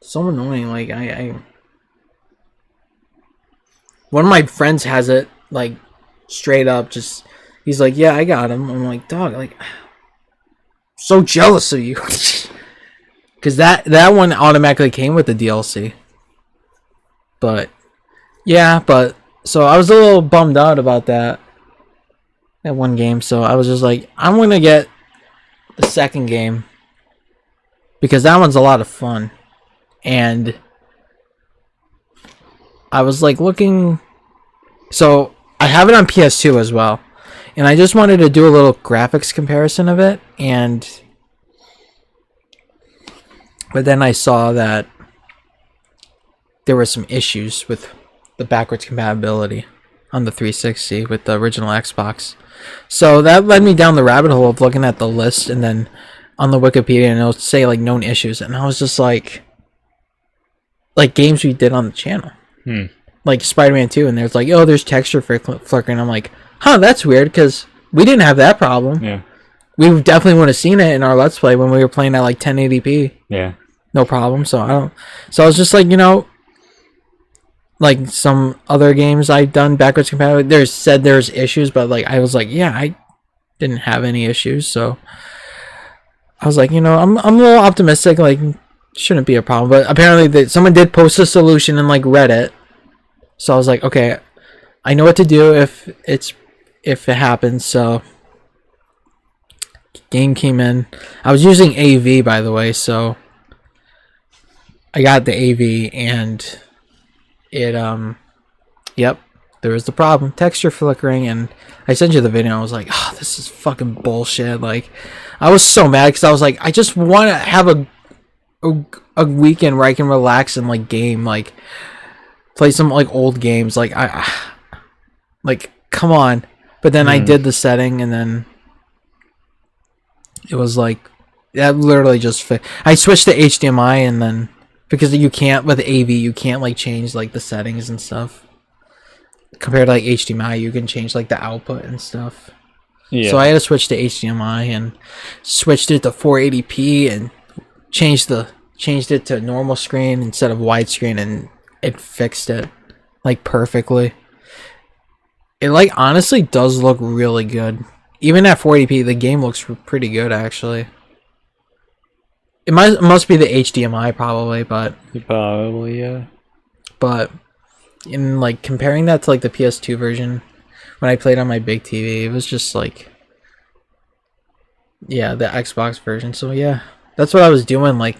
So annoying. Like I one of my friends has it, like straight up. Just he's like, yeah, I got him. I'm like, dog, like, so jealous of you, because that one automatically came with the DLC. But yeah, but so I was a little bummed out about that one game. So I was just like, I'm gonna get the second game because that one's a lot of fun, and I was like looking. So I have it on PS2 as well. And I just wanted to do a little graphics comparison of it, but then I saw that there were some issues with the backwards compatibility on the 360 with the original Xbox. So that led me down the rabbit hole of looking at the list, and then on the Wikipedia, and it'll say like known issues, and I was just like games we did on the channel. Like Spider-Man 2, and there's like, oh, there's texture flickering. I'm like, huh, that's weird, because we didn't have that problem. Yeah. We definitely would have seen it in our Let's Play when we were playing at like 1080p. Yeah. No problem. So I was just like, like some other games I've done backwards compatibility, there's issues, but like I was like, yeah, I didn't have any issues. So I was like, I'm a little optimistic, like shouldn't be a problem. But apparently someone did post a solution in like Reddit. So I was like, okay, I know what to do if it happens. So game came in. I was using AV, by the way, so I got the AV, and it yep, there was the problem, texture flickering, and I sent you the video. I was like, oh, this is fucking bullshit. Like, I was so mad because I was like, I just want to have a weekend where I can relax and like game, like play some like old games, like like come on. But then I did the setting, and then it was like that literally just I switched to HDMI, and then because you can't with AV, you can't like change like the settings and stuff. Compared to like HDMI, you can change like the output and stuff. Yeah. So I had to switch to HDMI and switched it to 480p and changed it to normal screen instead of widescreen, and it fixed it like perfectly. It like honestly does look really good. Even at 480p, the game looks pretty good actually. It must be the HDMI probably, but probably, yeah. But in like comparing that to like the PS2 version when I played on my big TV, it was just like, yeah, the Xbox version. So yeah, that's what I was doing like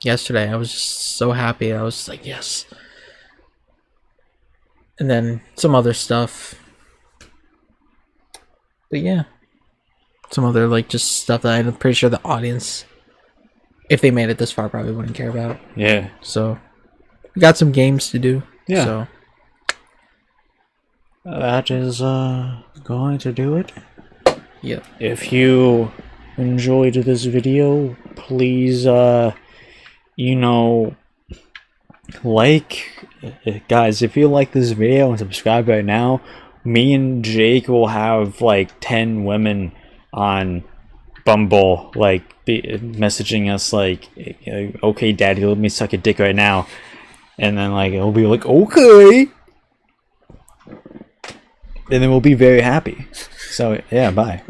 yesterday. I was just so happy. I was just like, yes. And then some other stuff. But yeah, some other like just stuff that I'm pretty sure the audience, if they made it this far, probably wouldn't care about. Yeah. So we got some games to do. Yeah. So that is going to do it. Yep. If you enjoyed this video, please like, guys, if you like this video and subscribe right now, me and Jake will have like 10 women on Bumble like messaging us like, okay daddy, let me suck a dick right now, and then like it'll be like, okay, and then we'll be very happy. So yeah, bye.